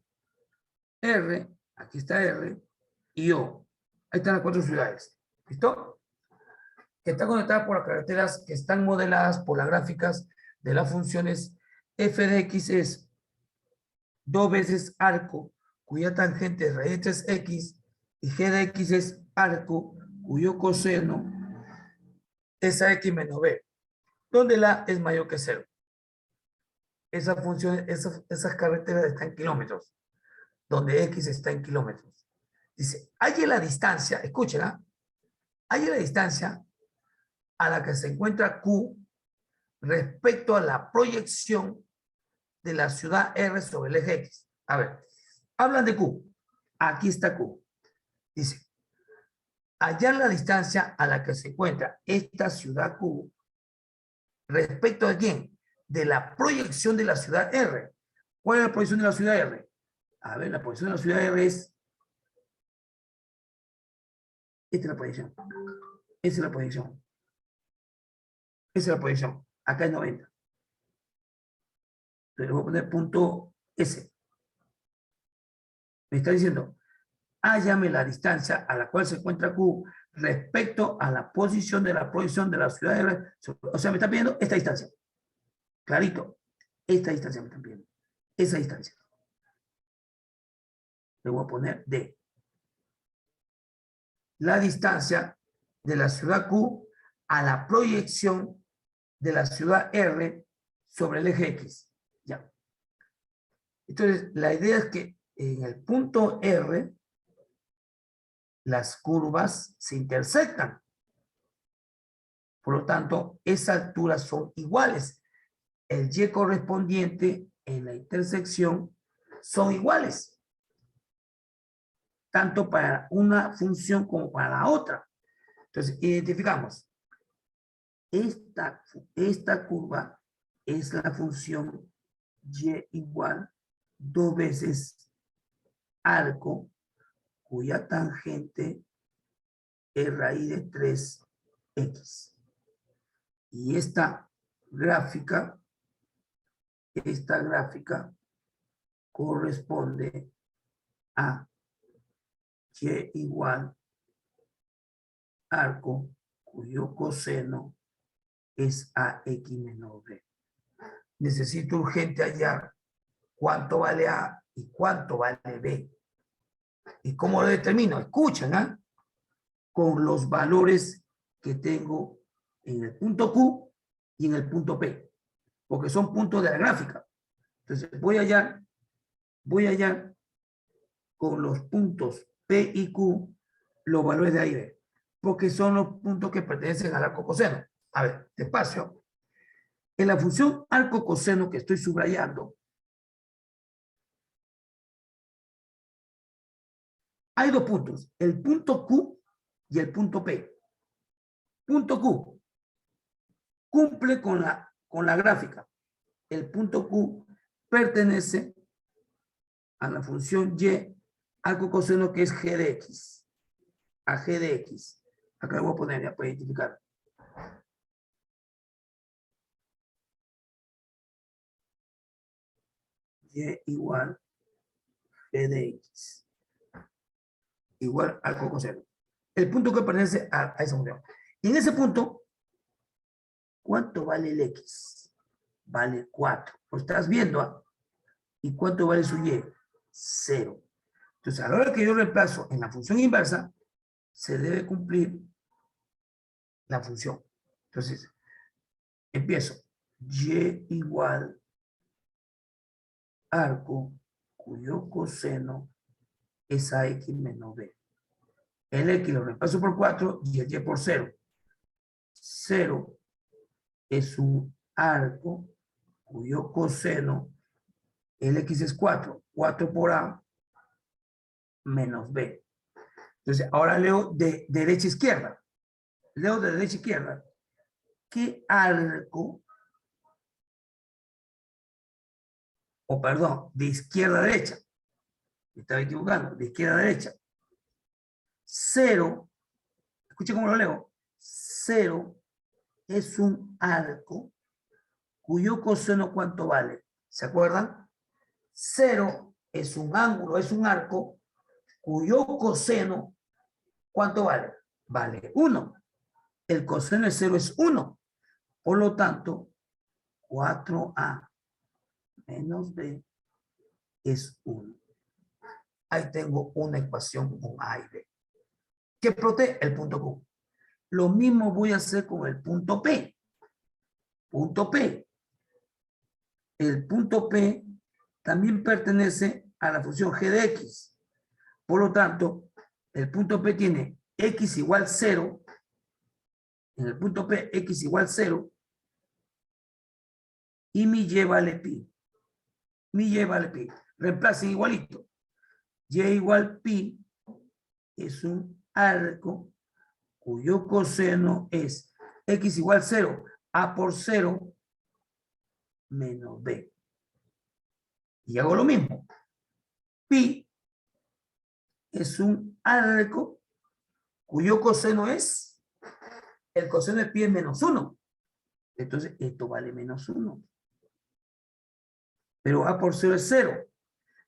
R, aquí está R, y O. Ahí están las 4 ciudades. ¿Listo? Que están conectadas por las carreteras que están modeladas por las gráficas de las funciones f de x es 2 veces arco, cuya tangente es raíz de 3x, y g de x es arco, cuyo coseno es a x menos b, donde la es mayor que 0. Esa función, esas carreteras están en kilómetros, donde x está en kilómetros. Dice, hay la distancia, escuchen, hay la distancia a la que se encuentra Q respecto a la proyección de la ciudad R sobre el eje X. A ver, hablan de Q. Aquí está Q. Dice, hallar la distancia a la que se encuentra esta ciudad Q respecto a quién? De la proyección de la ciudad R. ¿Cuál es la proyección de la ciudad R? A ver, la proyección de la ciudad R es... Esta es la proyección. Esa es la proyección. Esa es la proyección. Acá es 90. Entonces voy a poner punto S. Me está diciendo, hállame la distancia a la cual se encuentra Q respecto a la posición de la proyección de la ciudad R. O sea, me está pidiendo esta distancia. Clarito. Esta distancia me están pidiendo. Esa distancia. Le voy a poner D. La distancia de la ciudad Q a la proyección de la ciudad R sobre el eje X. Ya. Entonces, la idea es que en el punto R las curvas se intersectan. Por lo tanto, esas alturas son iguales. El y correspondiente en la intersección son iguales. Tanto para una función como para la otra. Entonces, identificamos. Esta curva es la función y igual 2 veces arco, cuya tangente es raíz de 3x. Y esta gráfica corresponde a y igual arco cuyo coseno es ax menos b. Necesito urgente hallar cuánto vale a y cuánto vale b. ¿Y cómo lo determino? Escuchen, ¿ah? Con los valores que tengo en el punto Q y en el punto P, porque son puntos de la gráfica. Entonces voy a hallar con los puntos P y Q los valores de A y B, porque son los puntos que pertenecen al arco coseno. A ver, despacio. En la función arco coseno que estoy subrayando, hay dos puntos, el punto Q y el punto P. Punto Q cumple con la gráfica. El punto Q pertenece a la función y arco coseno que es g de x. A g de x. Acá lo voy a poner ya para identificar. Y igual g de x. Igual arco coseno. El punto que pertenece a esa función. Y en ese punto, ¿cuánto vale el x? Vale 4. Lo estás viendo, ¿ah? ¿Y cuánto vale su y? 0. Entonces, a la hora que yo reemplazo en la función inversa, se debe cumplir la función. Entonces, empiezo. Y igual arco cuyo coseno es ax menos b. El x lo reemplazo por 4 y el y por 0. 0 es un arco cuyo coseno, el x es 4. 4 por a menos b. Entonces, ahora leo de derecha a izquierda. Leo de derecha a izquierda. ¿Qué arco? O perdón, de izquierda a derecha. Me estaba equivocando. De izquierda a derecha. 0, escuche cómo lo leo. 0 es un arco cuyo coseno ¿cuánto vale? ¿Se acuerdan? 0 es un ángulo, es un arco cuyo coseno ¿cuánto vale? Vale 1. El coseno de 0 es 1. Por lo tanto, 4a menos b es 1. Ahí tengo una ecuación con a y b. ¿Qué protege? El punto Q. Lo mismo voy a hacer con el punto P. Punto P. El punto P también pertenece a la función g de x. Por lo tanto, el punto P tiene x igual 0. En el punto P, x igual 0. Y mi y vale pi. Mi y vale pi. Reemplacen igualito. Y igual pi es un arco cuyo coseno es x igual 0. A por 0 menos b. Y hago lo mismo. Pi es un arco cuyo coseno es, el coseno de pi es menos 1. Entonces, esto vale menos 1. Pero a por 0 es 0.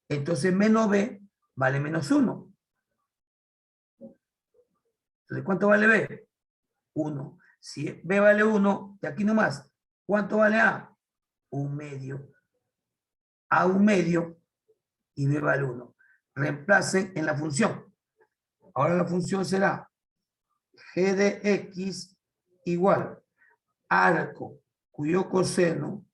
Entonces, menos b vale menos 1. Entonces, ¿cuánto vale b? 1. Si b vale 1, de aquí nomás, ¿cuánto vale a? 1/2. A 1/2 y b vale 1. Reemplacen en la función. Ahora la función será g de x igual arco cuyo coseno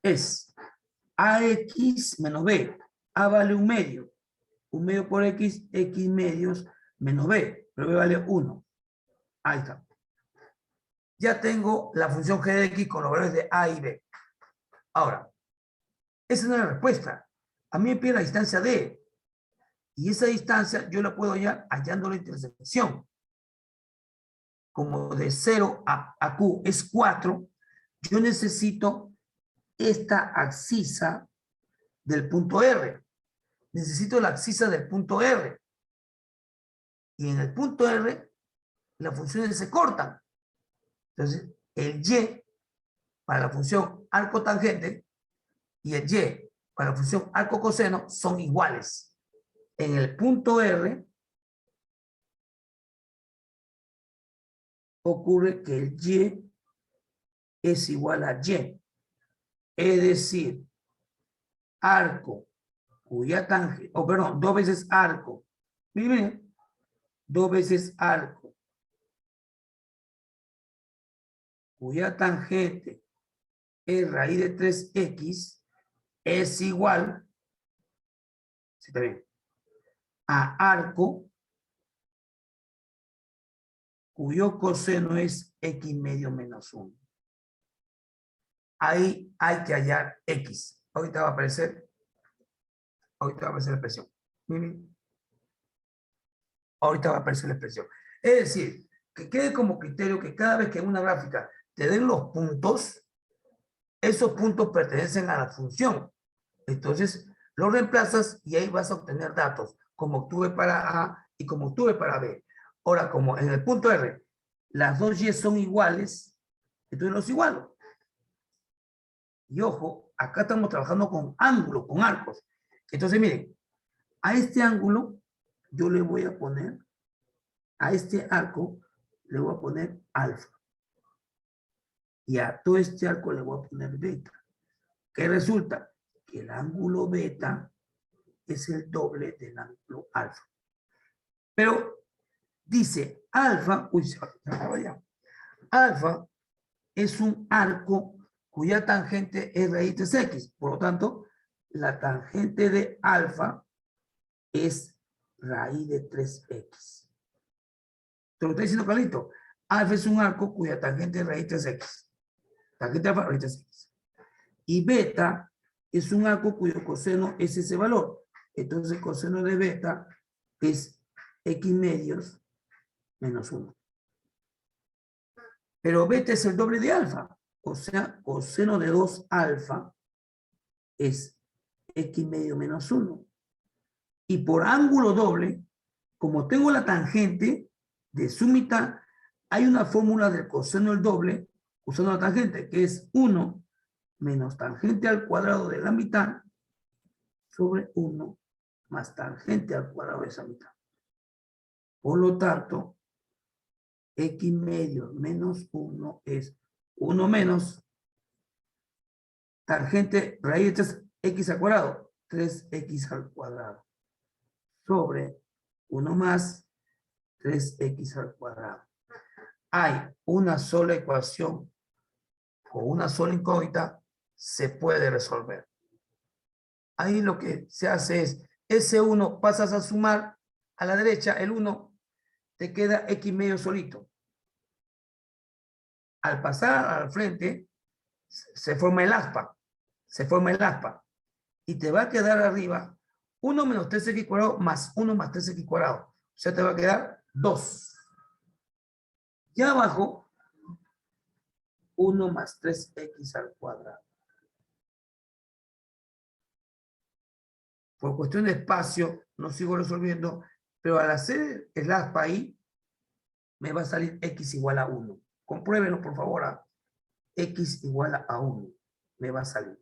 es ax menos b. A vale 1/2. 1/2 por x, x medios menos b. Pero b vale 1. Ahí está. Ya tengo la función g de x con los valores de a y b. Ahora, esa no es la respuesta. A mí me pide la distancia d. Y esa distancia yo la puedo hallar hallando la intersección. Como de 0 a q es 4, yo necesito esta abscisa del punto R. Necesito la abscisa del punto R. Y en el punto R, las funciones se cortan. Entonces, el Y para la función arco tangente y el Y para la función arco coseno son iguales. En el punto R ocurre que el Y es igual a Y. Es decir, arco cuya tangente, perdón, 2 veces arco. Miren, 2 veces arco cuya tangente es raíz de 3x es igual, ¿sí está bien?, a arco cuyo coseno es x medio menos 1. Ahí hay que hallar x. Ahorita va a aparecer la expresión. Miren. Ahorita va a aparecer la expresión. Es decir, que quede como criterio que cada vez que en una gráfica te den los puntos, esos puntos pertenecen a la función. Entonces, lo reemplazas y ahí vas a obtener datos, como obtuve para A y como obtuve para B. Ahora, como en el punto R, las dos Y son iguales, entonces los igualo. Y ojo, acá estamos trabajando con ángulos, con arcos. Entonces, miren, a este ángulo yo le voy a poner, a este arco le voy a poner alfa. Y a todo este arco le voy a poner beta. ¿Qué resulta? Que el ángulo beta es el doble del ángulo alfa. Pero dice alfa, uy, se va allá. Alfa es un arco cuya tangente es raíz de x. Por lo tanto, la tangente de alfa es raíz de 3x. Te lo estoy diciendo clarito. Alfa es un arco cuya tangente es raíz de 3x. Tangente de alfa, raíz de 3x. Y beta es un arco cuyo coseno es ese valor. Entonces, el coseno de beta es x medios menos 1. Pero beta es el doble de alfa. O sea, coseno de 2 alfa es x medio menos 1. Y por ángulo doble, como tengo la tangente de su mitad, hay una fórmula del coseno del doble usando la tangente, que es 1 menos tangente al cuadrado de la mitad sobre 1 más tangente al cuadrado de esa mitad. Por lo tanto, x medio menos 1 es 1 menos tangente raíz de 3x al cuadrado, 3x al cuadrado, sobre 1 más 3x al cuadrado. Hay una sola ecuación o una sola incógnita, se puede resolver. Ahí lo que se hace es, ese 1 pasas a sumar a la derecha, el 1, te queda x medio solito. Al pasar al frente, se forma el aspa. Y te va a quedar arriba 1 menos 3x cuadrado más 1 más 3x cuadrado. O sea, te va a quedar 2. Y abajo, 1 más 3x al cuadrado. Por cuestión de espacio, no sigo resolviendo, pero al hacer el aspa ahí, me va a salir x igual a 1. Compruébenlo, por favor. X igual a 1. Me va a salir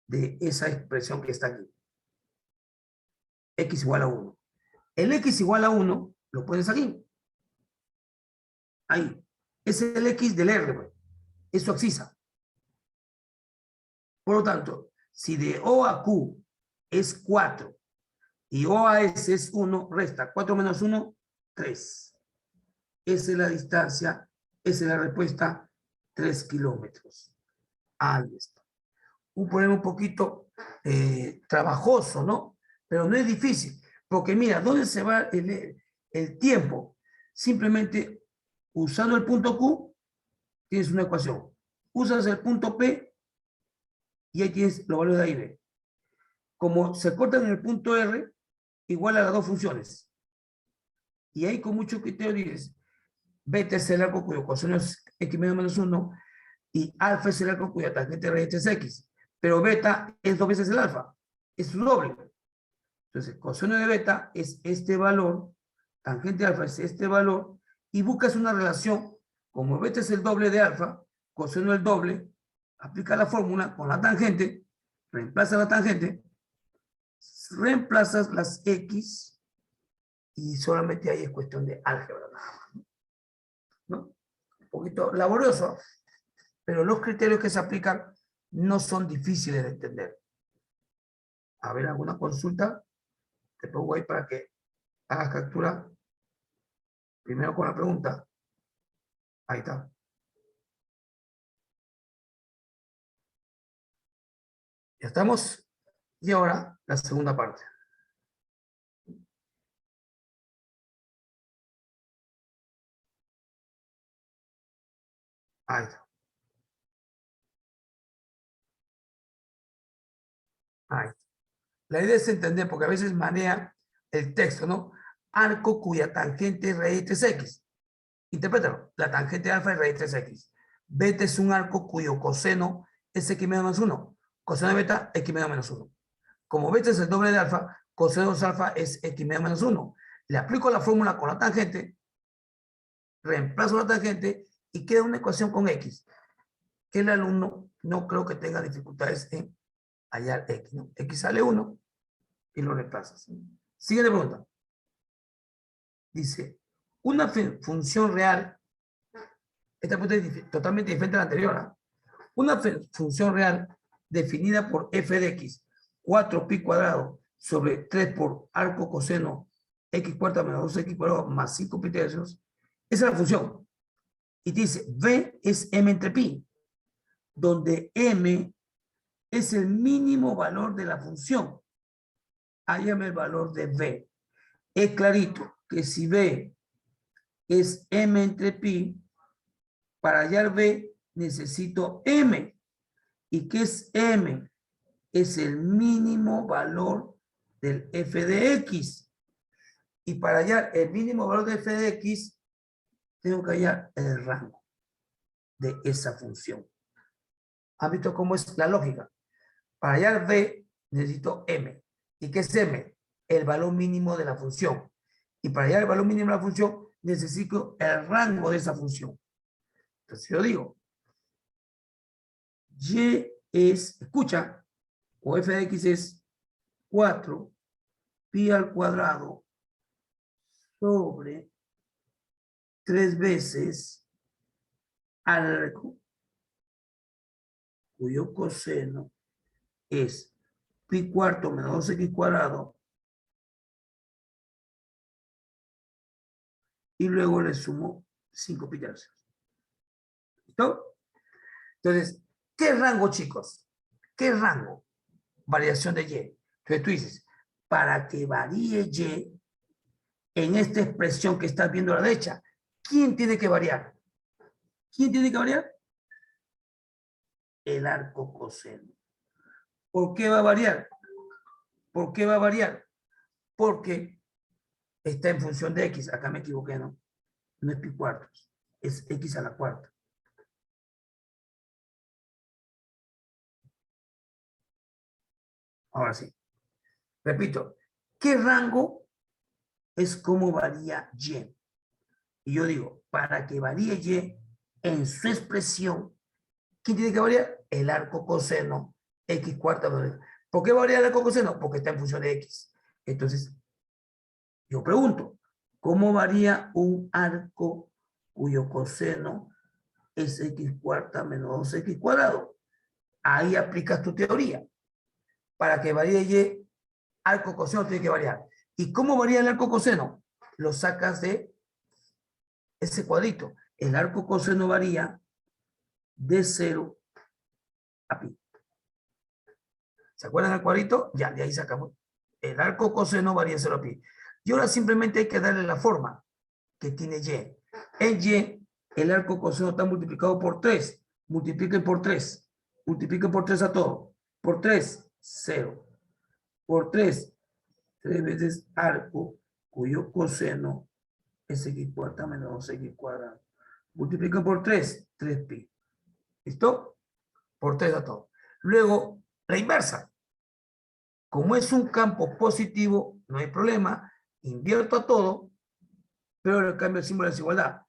de esa expresión que está aquí. X igual a 1. El X igual a 1 lo puedes aquí. Ahí. Es el X del R. Es su abscisa. Por lo tanto, si de O a Q es 4 y O a S es 1, resta 4 menos 1, 3. Esa es la distancia, esa es la respuesta, 3 kilómetros. Ahí está. Un problema un poquito trabajoso, ¿no? Pero no es difícil, porque mira, ¿dónde se va el tiempo? Simplemente usando el punto Q, tienes una ecuación. Usas el punto P y ahí tienes los valores de A y B. Como se cortan en el punto R, igual a las dos funciones. Y ahí con mucho criterio dices, beta es el arco cuyo coseno es x menos 1, Y alfa es el arco cuya tangente raíz es x. Pero beta es 2 veces el alfa. Es su doble. Entonces, coseno de beta es este valor, tangente alfa es este valor, y buscas una relación, como beta es el doble de alfa, coseno el doble, aplica la fórmula con la tangente, reemplaza la tangente, reemplazas las x, y solamente ahí es cuestión de álgebra nada más, ¿no? Un poquito laborioso, pero los criterios que se aplican no son difíciles de entender. A ver, ¿alguna consulta? Te pongo ahí para que hagas captura. Primero con la pregunta. Ahí está. Ya estamos. Y ahora la segunda parte. Ahí está. Ahí está. La idea es entender, porque a veces marea el texto, ¿no? Arco cuya tangente es raíz 3x. Interprétalo. La tangente alfa es raíz 3x. Beta es un arco cuyo coseno es x menos 1. Coseno de beta, x menos 1. Como beta es el doble de alfa, coseno de alfa es x menos 1. Le aplico la fórmula con la tangente, reemplazo la tangente y queda una ecuación con x, que el alumno no creo que tenga dificultades en hallar x, ¿no? X sale 1 y lo reemplazas. Siguiente pregunta. Dice, una función real, esta pregunta es totalmente diferente a la anterior, ¿eh? Una función real definida por f de x, 4pi cuadrado sobre 3 por arco coseno x cuarta menos 2x cuadrado más 5 pi tercios, esa es la función. Y dice, v es m entre pi, donde m es el mínimo valor de la función. Hállame el valor de v. Es clarito que si v es m entre pi, para hallar v necesito m. ¿Y qué es m? Es el mínimo valor del f de x. Y para hallar el mínimo valor de f de x, tengo que hallar el rango de esa función. ¿Han visto cómo es la lógica? Para hallar v, necesito m. ¿Y qué es m? El valor mínimo de la función. Y para hallar el valor mínimo de la función, necesito el rango de esa función. Entonces yo digo, y es, escucha, o f de x es 4 pi al cuadrado sobre 3 veces arco, cuyo coseno es pi cuarto menos 2x cuadrado, y luego le sumo 5 pi tercios. ¿Listo? Entonces, ¿qué rango, chicos? ¿Qué rango? Variación de y. Entonces tú dices, para que varíe y en esta expresión que estás viendo a la derecha, ¿quién tiene que variar? ¿Quién tiene que variar? El arco coseno. ¿Por qué va a variar? ¿Por qué va a variar? Porque está en función de x. Acá me equivoqué, ¿no? No es pi cuartos, es x a la cuarta. Ahora sí. Repito, ¿qué rango es cómo varía y? Y yo digo, para que varíe y en su expresión, ¿quién tiene que variar? El arco coseno x cuarta. ¿Por qué varía el arco coseno? Porque está en función de x. Entonces, yo pregunto, ¿cómo varía un arco cuyo coseno es x cuarta menos 2x cuadrado? Ahí aplicas tu teoría. Para que varíe y, arco coseno tiene que variar. ¿Y cómo varía el arco coseno? Lo sacas de ese cuadrito. El arco coseno varía de 0 a pi. ¿Se acuerdan del cuadrito? Ya, de ahí sacamos. El arco coseno varía de 0 a pi. Y ahora simplemente hay que darle la forma que tiene y. En y, el arco coseno está multiplicado por 3. Multipliquen por 3. Multipliquen por 3 a todo. Por 3, 0. Por 3, 3 veces arco cuyo coseno es x cuarta menos 2x cuadrado. Multiplica por 3, 3pi. ¿Listo? Por 3 a todo. Luego, la inversa. Como es un campo positivo, no hay problema. Invierto a todo, pero le cambio el símbolo de desigualdad.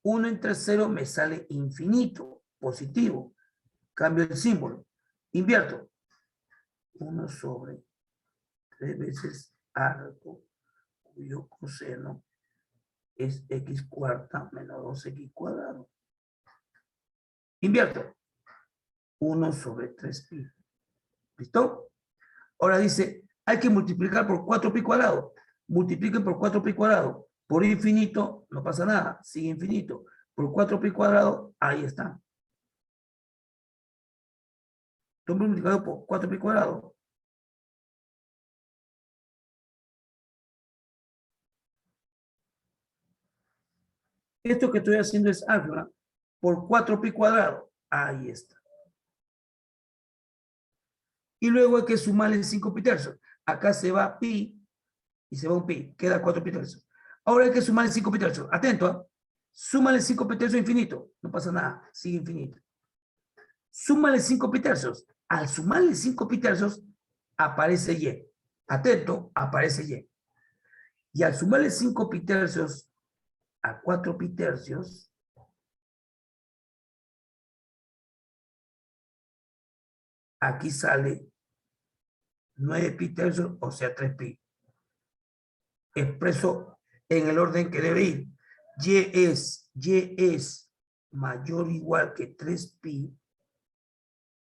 1 entre 0 me sale infinito, positivo. Cambio el símbolo. Invierto. 1 sobre 3 veces arco, cuyo coseno es x cuarta menos 2x cuadrado. Invierto. 1 sobre 3pi. ¿Listo? Ahora dice, hay que multiplicar por 4pi cuadrado. Multipliquen por 4pi cuadrado. Por infinito, no pasa nada. Sigue infinito. Por 4pi cuadrado, ahí está. Estoy multiplicado por 4pi cuadrado. Esto que estoy haciendo es álgebra por 4pi cuadrado. Ahí está. Y luego hay que sumarle 5pi tercios. Acá se va pi y se va un pi. Queda 4pi tercios. Ahora hay que sumarle 5pi tercios. Atento, ¿eh? Súmale 5pi tercios infinito. No pasa nada. Sigue infinito. Súmale 5pi tercios. Al sumarle 5pi tercios, aparece y. Atento, aparece y. Y al sumarle 5pi tercios a 4pi tercios, aquí sale 9pi tercios, o sea 3pi. Expreso en el orden que debe ir. Y es mayor o igual que 3pi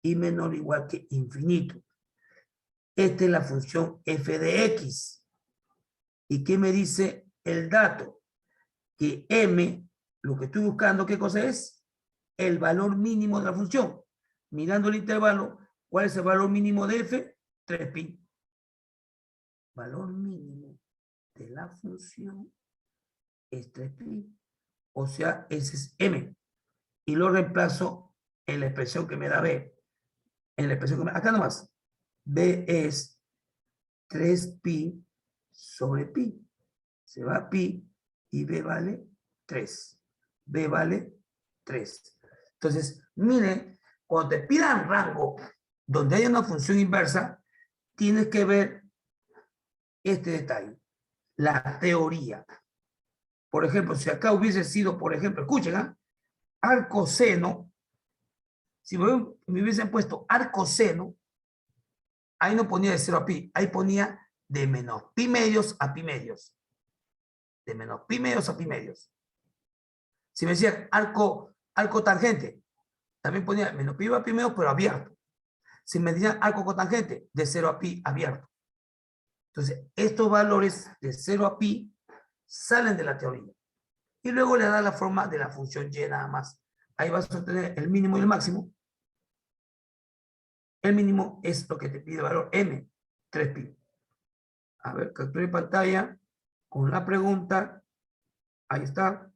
y menor o igual que infinito. Esta es la función f de x. ¿Y qué me dice el dato? Que m, lo que estoy buscando, ¿qué cosa es? El valor mínimo de la función. Mirando el intervalo, ¿cuál es el valor mínimo de f? 3pi. Valor mínimo de la función es 3pi. O sea, ese es m. Y lo reemplazo en la expresión que me da b. En la expresión que me da, acá nomás. b es 3pi sobre pi. Se va pi y b vale 3. B vale 3. Entonces, miren, cuando te pidan rango donde haya una función inversa, tienes que ver este detalle, la teoría. Por ejemplo, si acá hubiese sido, por ejemplo, escuchen, arcoseno, si me hubiesen puesto arcoseno, ahí no ponía de 0 a pi, ahí ponía de menos pi medios a pi medios. De menos pi medios a pi medios. Si me decían arco tangente, también ponía menos pi a pi medios, pero abierto. Si me decían arco cotangente, de 0 a pi abierto. Entonces, estos valores de 0 a pi salen de la teoría. Y luego le da la forma de la función y nada más. Ahí vas a obtener el mínimo y el máximo. El mínimo es lo que te pide el valor m, 3pi. A ver, captura de pantalla con la pregunta. Ahí está.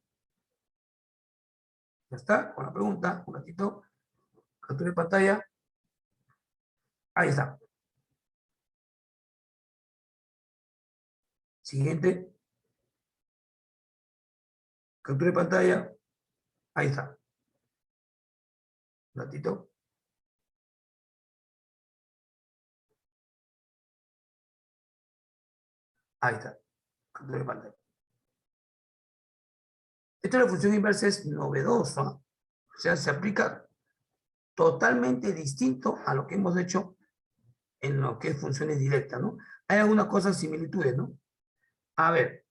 Ya está, con la pregunta. Un ratito. Captura de pantalla. Ahí está. Siguiente. Captura de pantalla. Ahí está. Un ratito. Ahí está. Captura de pantalla. Esto de la función inversa es novedosa. O sea, se aplica totalmente distinto a lo que hemos hecho en lo que es funciones directas, ¿no? Hay algunas cosas similitudes, ¿no? A ver,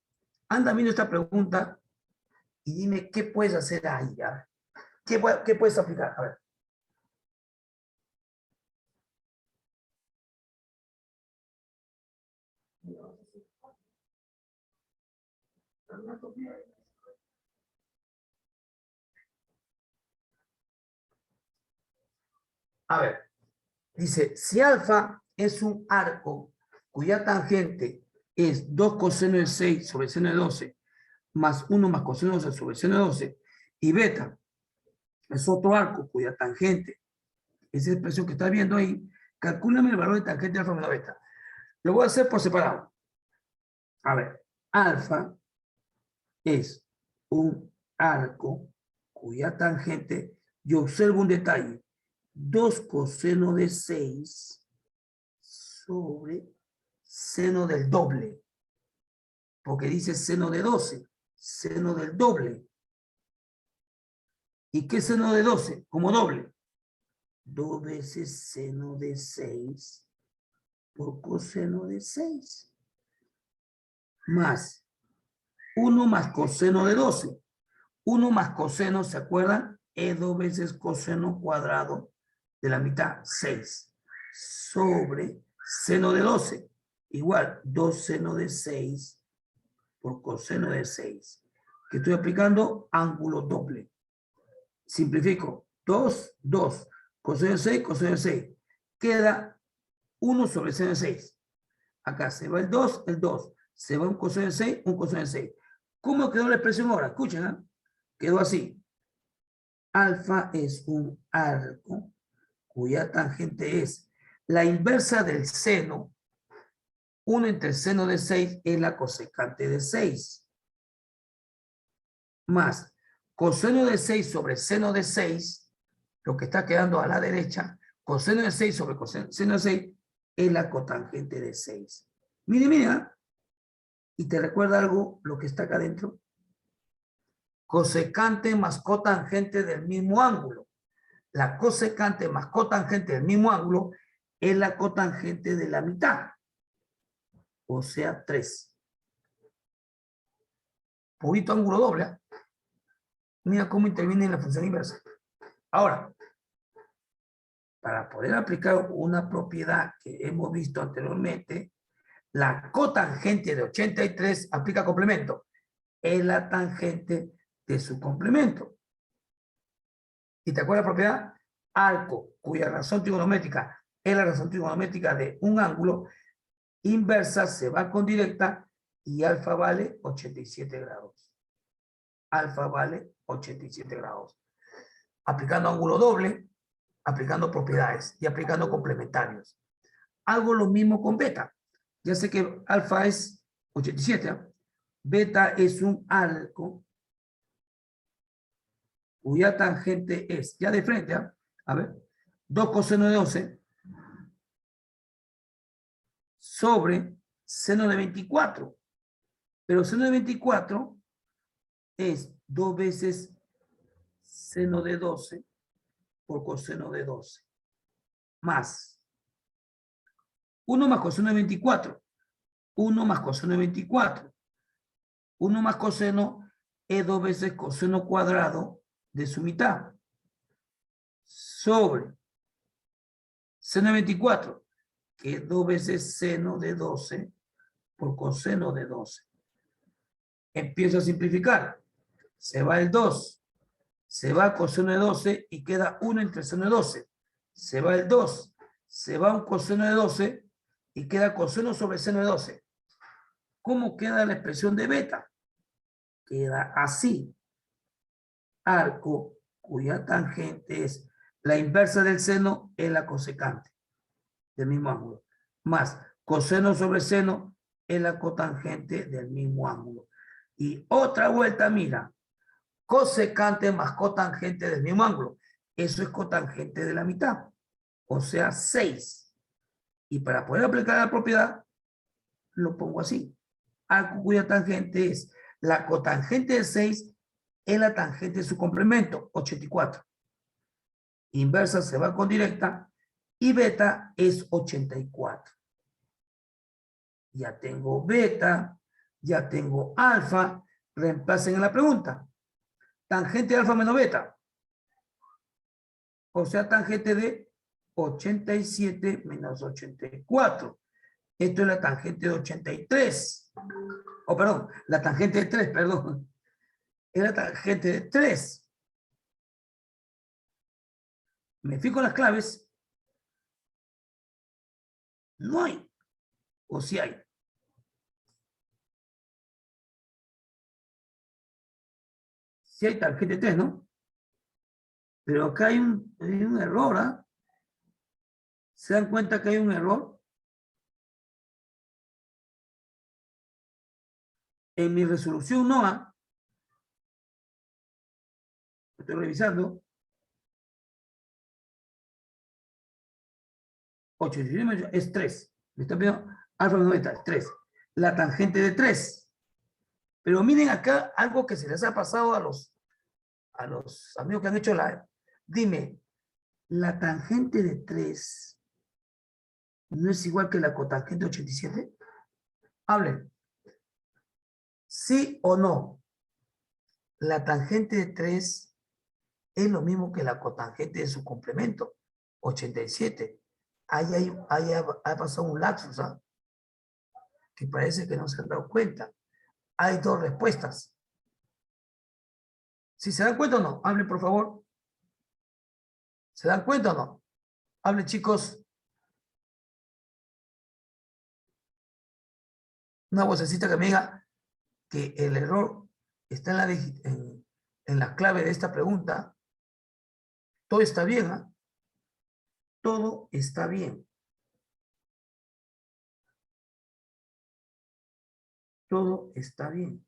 anda viendo esta pregunta y dime qué puedes hacer ahí. A ver, ¿qué puedes aplicar? A ver. A ver, dice, si alfa es un arco cuya tangente es 2 coseno de 6 sobre seno de 12 más 1 más coseno de 12 sobre seno de 12 y beta es otro arco cuya tangente, esa expresión que estás viendo ahí, calcúlame el valor de tangente de alfa menos beta. Lo voy a hacer por separado. A ver, alfa es un arco cuya tangente y observo un detalle. 2 coseno de 6 sobre seno del doble. Porque dice seno de 12, seno del doble. ¿Y qué es seno de 12? Como doble. 2 veces seno de 6 por coseno de 6. Más 1 más coseno de 12. 1 más coseno, ¿se acuerdan? Es 2 veces coseno cuadrado de la mitad, 6. Sobre seno de 12. Igual, 2 seno de 6 por coseno de 6. Que estoy aplicando ángulo doble. Simplifico. 2, 2. Coseno de 6, coseno de 6. Queda 1 sobre seno de 6. Acá se va el 2, el 2. Se va un coseno de 6, un coseno de 6. ¿Cómo quedó la expresión ahora? Escuchen, ¿eh? Quedó así. Alfa es un arco cuya tangente es la inversa del seno. 1 entre seno de 6 es la cosecante de 6. Más coseno de 6 sobre seno de 6, lo que está quedando a la derecha, coseno de 6 sobre coseno de 6 es la cotangente de 6. Mire, mira. ¿Y te recuerda algo lo que está acá adentro? Cosecante más cotangente del mismo ángulo. La cosecante más cotangente del mismo ángulo es la cotangente de la mitad. O sea, 3. Purito ángulo doble. ¿Eh? Mira cómo interviene en la función inversa. Ahora, para poder aplicar una propiedad que hemos visto anteriormente, la cotangente de 83 aplica complemento. Es la tangente de su complemento. ¿Y te acuerdas la propiedad? Arco, cuya razón trigonométrica es la razón trigonométrica de un ángulo, inversa se va con directa y alfa vale 87 grados. Alfa vale 87 grados. Aplicando ángulo doble, aplicando propiedades y aplicando complementarios. Hago lo mismo con beta. Ya sé que alfa es 87. ¿Eh? Beta es un arco cuya tangente es, ya de frente, ¿eh? A ver, 2 coseno de 12 sobre seno de 24. Pero seno de 24 es 2 veces seno de 12 por coseno de 12. Más 1 más coseno de 24. 1 más coseno de 24. 1 más coseno es 2 veces coseno cuadrado de su mitad. Sobre seno de 24, que es 2 veces seno de 12 por coseno de 12. Empiezo a simplificar. Se va el 2. Se va coseno de 12 y queda 1 entre seno de 12. Se va el 2. Se va un coseno de 12 y queda coseno sobre seno de 12. ¿Cómo queda la expresión de beta? Queda así. Arco cuya tangente es la inversa del seno es la cosecante del mismo ángulo. Más coseno sobre seno es la cotangente del mismo ángulo. Y otra vuelta, mira. Cosecante más cotangente del mismo ángulo. Eso es cotangente de la mitad. O sea, 6. Y para poder aplicar la propiedad, lo pongo así. Arco cuya tangente es la cotangente de 6 es la tangente de su complemento, 84. Inversa se va con directa y beta es 84. Ya tengo beta, ya tengo alfa. Reemplacen en la pregunta. Tangente de alfa menos beta. O sea, tangente de 87 menos 84. Esto es la tangente de 83. Oh, perdón, la tangente de 3, perdón. Es la tangente de 3. Me fijo en las claves. No hay. O sí hay. Sí hay tangente de 3, ¿no? Pero acá hay un error, ¿ah? ¿Se dan cuenta que hay un error? En mi resolución NOA, estoy revisando, 87 es 3. ¿Me están viendo? Alfa menos beta es 3. La tangente de 3. Pero miren acá algo que se les ha pasado a los amigos que han hecho la... Dime, ¿la tangente de 3 no es igual que la cotangente de 87? Hablen. ¿Sí o no? La tangente de 3 es lo mismo que la cotangente de su complemento, 87. Ahí ha pasado un lapsus, ¿ah? Que parece que no se han dado cuenta. Hay dos respuestas. Si se dan cuenta o no, hablen por favor. ¿Se dan cuenta o no? Hablen, chicos. Una vocecita que me diga que el error está en la clave de esta pregunta. Todo está bien, ¿eh? Todo está bien. Todo está bien.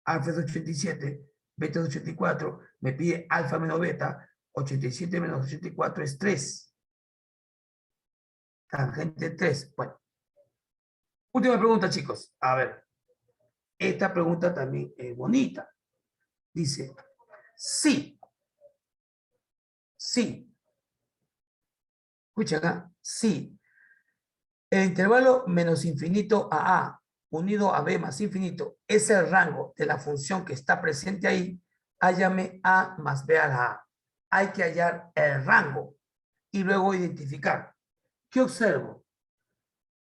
Alfa es 87, beta es 84, me pide alfa menos beta, 87 menos 84 es 3. Tangente 3. Bueno, última pregunta, chicos. A ver, esta pregunta también es bonita. Dice, sí. Escucha acá, sí. El intervalo menos infinito a A unido a B más infinito es el rango de la función que está presente ahí. Hállame A más B a la A. Hay que hallar el rango y luego identificar. ¿Qué observo?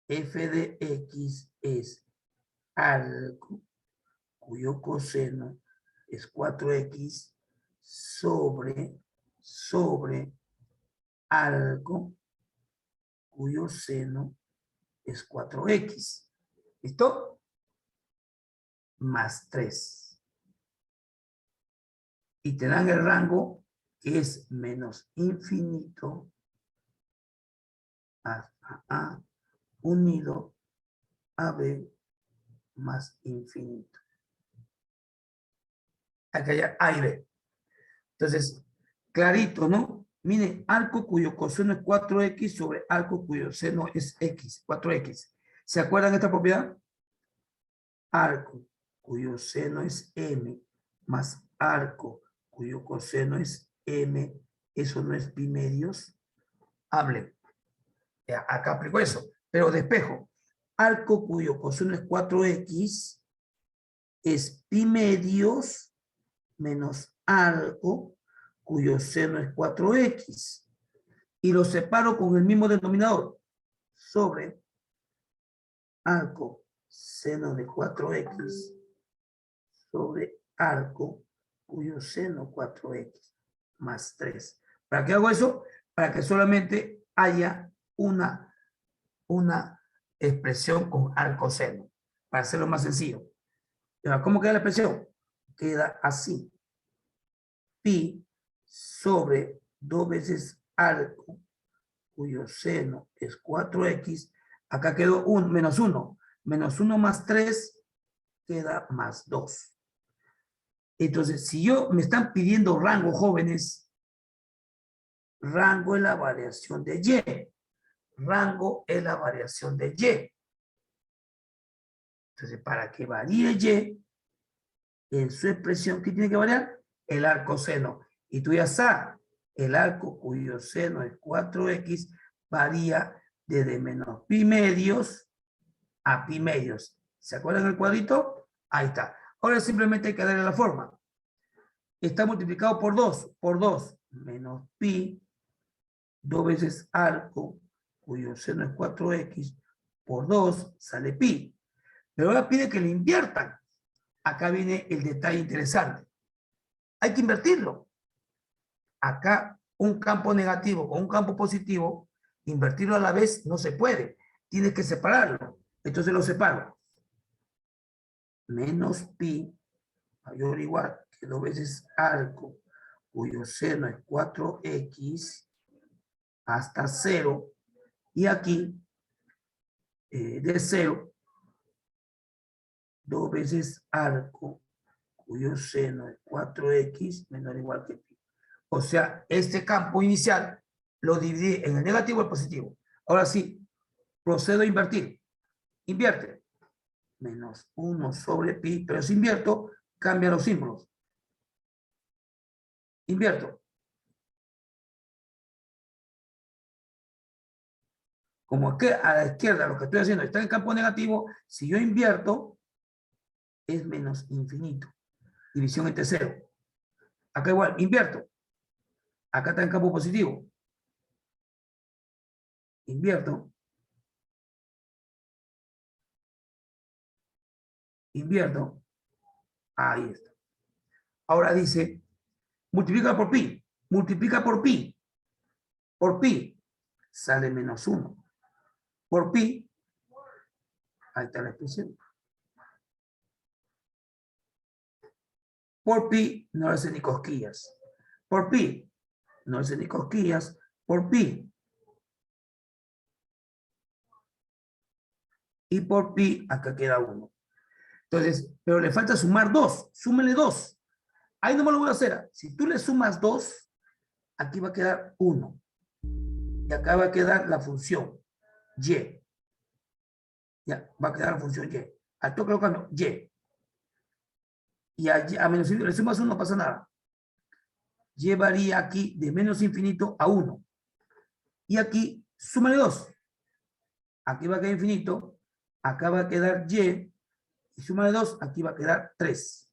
F de X es algo cuyo coseno es 4X sobre algo cuyo seno es 4X. ¿Listo? Más 3. Y te dan el rango que es menos infinito hasta A unido a B más infinito. Hay que hallar A y B. Entonces, clarito, ¿no? Miren, arco cuyo coseno es 4X sobre arco cuyo seno es X, 4X. ¿Se acuerdan de esta propiedad? Arco cuyo seno es M más arco cuyo coseno es M, eso no es pi medios. Hablen. Acá aplico eso, pero despejo. Arco cuyo coseno es 4X es pi medios menos arco cuyo seno es 4X. Y lo separo con el mismo denominador. Sobre arco seno de 4X sobre arco cuyo seno 4X más 3. ¿Para qué hago eso? Para que solamente haya una expresión con arco seno. Para hacerlo más sencillo. ¿Cómo queda la expresión? Queda así. Pi sobre 2 veces arco cuyo seno es 4X. Acá quedó menos 1. Menos 1 más 3 queda más 2. Entonces, si me están pidiendo rango, jóvenes, rango es la variación de Y. Rango es la variación de Y. Entonces, para que varíe Y, en su expresión, ¿qué tiene que variar? El arco seno. Y tú ya sabes, el arco cuyo seno es 4X varía desde menos pi medios a pi medios. ¿Se acuerdan del cuadrito? Ahí está. Ahora simplemente hay que darle la forma. Está multiplicado por 2, menos pi, 2 veces arco, cuyo seno es 4X, por 2 sale pi. Pero ahora pide que le inviertan. Acá viene el detalle interesante. Hay que invertirlo. Acá un campo negativo con un campo positivo, invertirlo a la vez no se puede. Tienes que separarlo. Entonces lo separo. Menos pi mayor o igual que 2 veces arco, cuyo seno es 4X hasta 0. Y aquí, de 0, 2 veces arco, cuyo seno es 4X menor o igual que pi. O sea, este campo inicial lo dividí en el negativo y el positivo. Ahora sí, procedo a invertir. Invierte. Menos 1 sobre pi, pero si invierto, cambia los símbolos. Invierto. Como es que a la izquierda lo que estoy haciendo está en campo negativo, si yo invierto, es menos infinito. División entre 0. Acá igual, invierto. Acá está en campo positivo. Invierto. Invierto. Ahí está. Ahora dice, multiplica por pi. Multiplica por pi. Por pi sale menos 1. Por pi, ahí está la expresión. Por pi no hace ni cosquillas. Por pi no hace ni cosquillas. Por pi. Y por pi acá queda 1. Entonces, pero le falta sumar 2. Súmele 2. Ahí no me lo voy a hacer. Si tú le sumas 2, aquí va a quedar 1. Y acá va a quedar la función y. Ya, va a quedar la función y. Al toque lo cambio, y. Y a menos infinito le sumas 1, no pasa nada. Llevaría aquí de menos infinito a 1. Y aquí, súmale 2. Aquí va a quedar infinito. Acá va a quedar y. Y súmale 2, aquí va a quedar 3.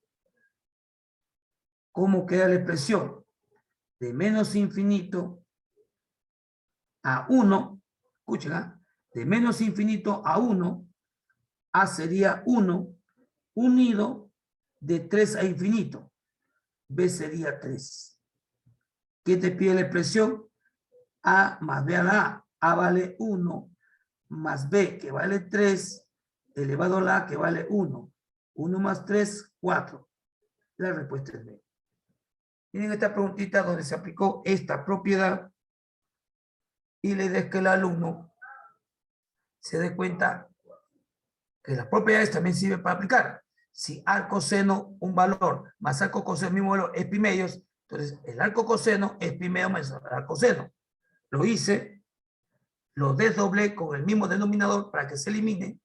¿Cómo queda la expresión? De menos infinito a 1. Escuchen, ¿eh? De menos infinito a 1. A sería 1 unido de 3 a infinito. B sería 3. ¿Qué te pide la expresión? A más B a la A. A vale 1 más B que vale 3 elevado a la A que vale 1. 1 más 3, 4. La respuesta es B. Miren esta preguntita donde se aplicó esta propiedad y la idea es que el alumno se dé cuenta que las propiedades también sirven para aplicar. Si arco seno un valor más arco coseno mismo valor es pi medios, entonces el arco coseno es pi medio más el arco seno. Lo hice, lo desdoblé con el mismo denominador para que se elimine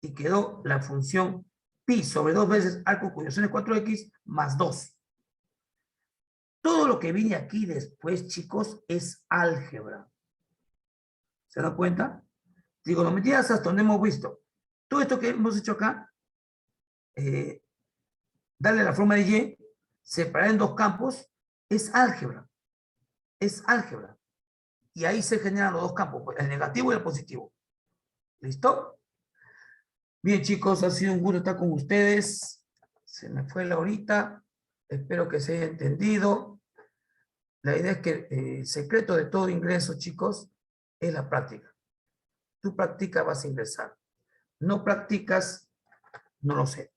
y quedó la función pi sobre 2 veces arco cuyo seno es 4x más 2. Todo lo que viene aquí después, chicos, es álgebra. ¿Se dan cuenta? Trigonometrías hasta donde hemos visto. Todo esto que hemos hecho acá, darle la forma de y, separar en 2 campos, es álgebra. Es álgebra. Y ahí se generan los 2 campos, el negativo y el positivo. ¿Listo? Bien, chicos, ha sido un gusto estar con ustedes. Se me fue la horita. Espero que se haya entendido. La idea es que el secreto de todo ingreso, chicos, es la práctica. Tú practicas, vas a ingresar. No practicas, no lo sé.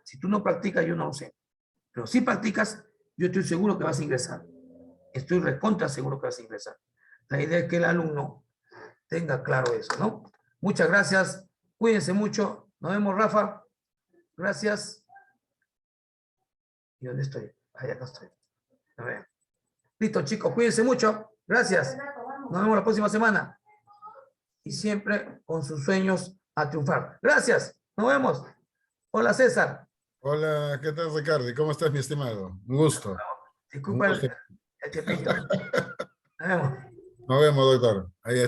Si tú no practicas, yo no lo sé. Pero si practicas, yo estoy seguro que vas a ingresar. Estoy recontra seguro que vas a ingresar. La idea es que el alumno tenga claro eso, ¿no? Muchas gracias. Cuídense mucho. Nos vemos, Rafa. Gracias. ¿Y dónde estoy? Ahí acá estoy. A ver. Listo, chicos. Cuídense mucho. Gracias. Nos vemos la próxima semana. Y siempre con sus sueños a triunfar. Gracias. Nos vemos. Hola, César. Hola, ¿qué tal, Ricardo? ¿Cómo estás, mi estimado? Un gusto. Disculpa Un gusto. el chepito. Nos vemos. Nos vemos, doctor. Ahí está.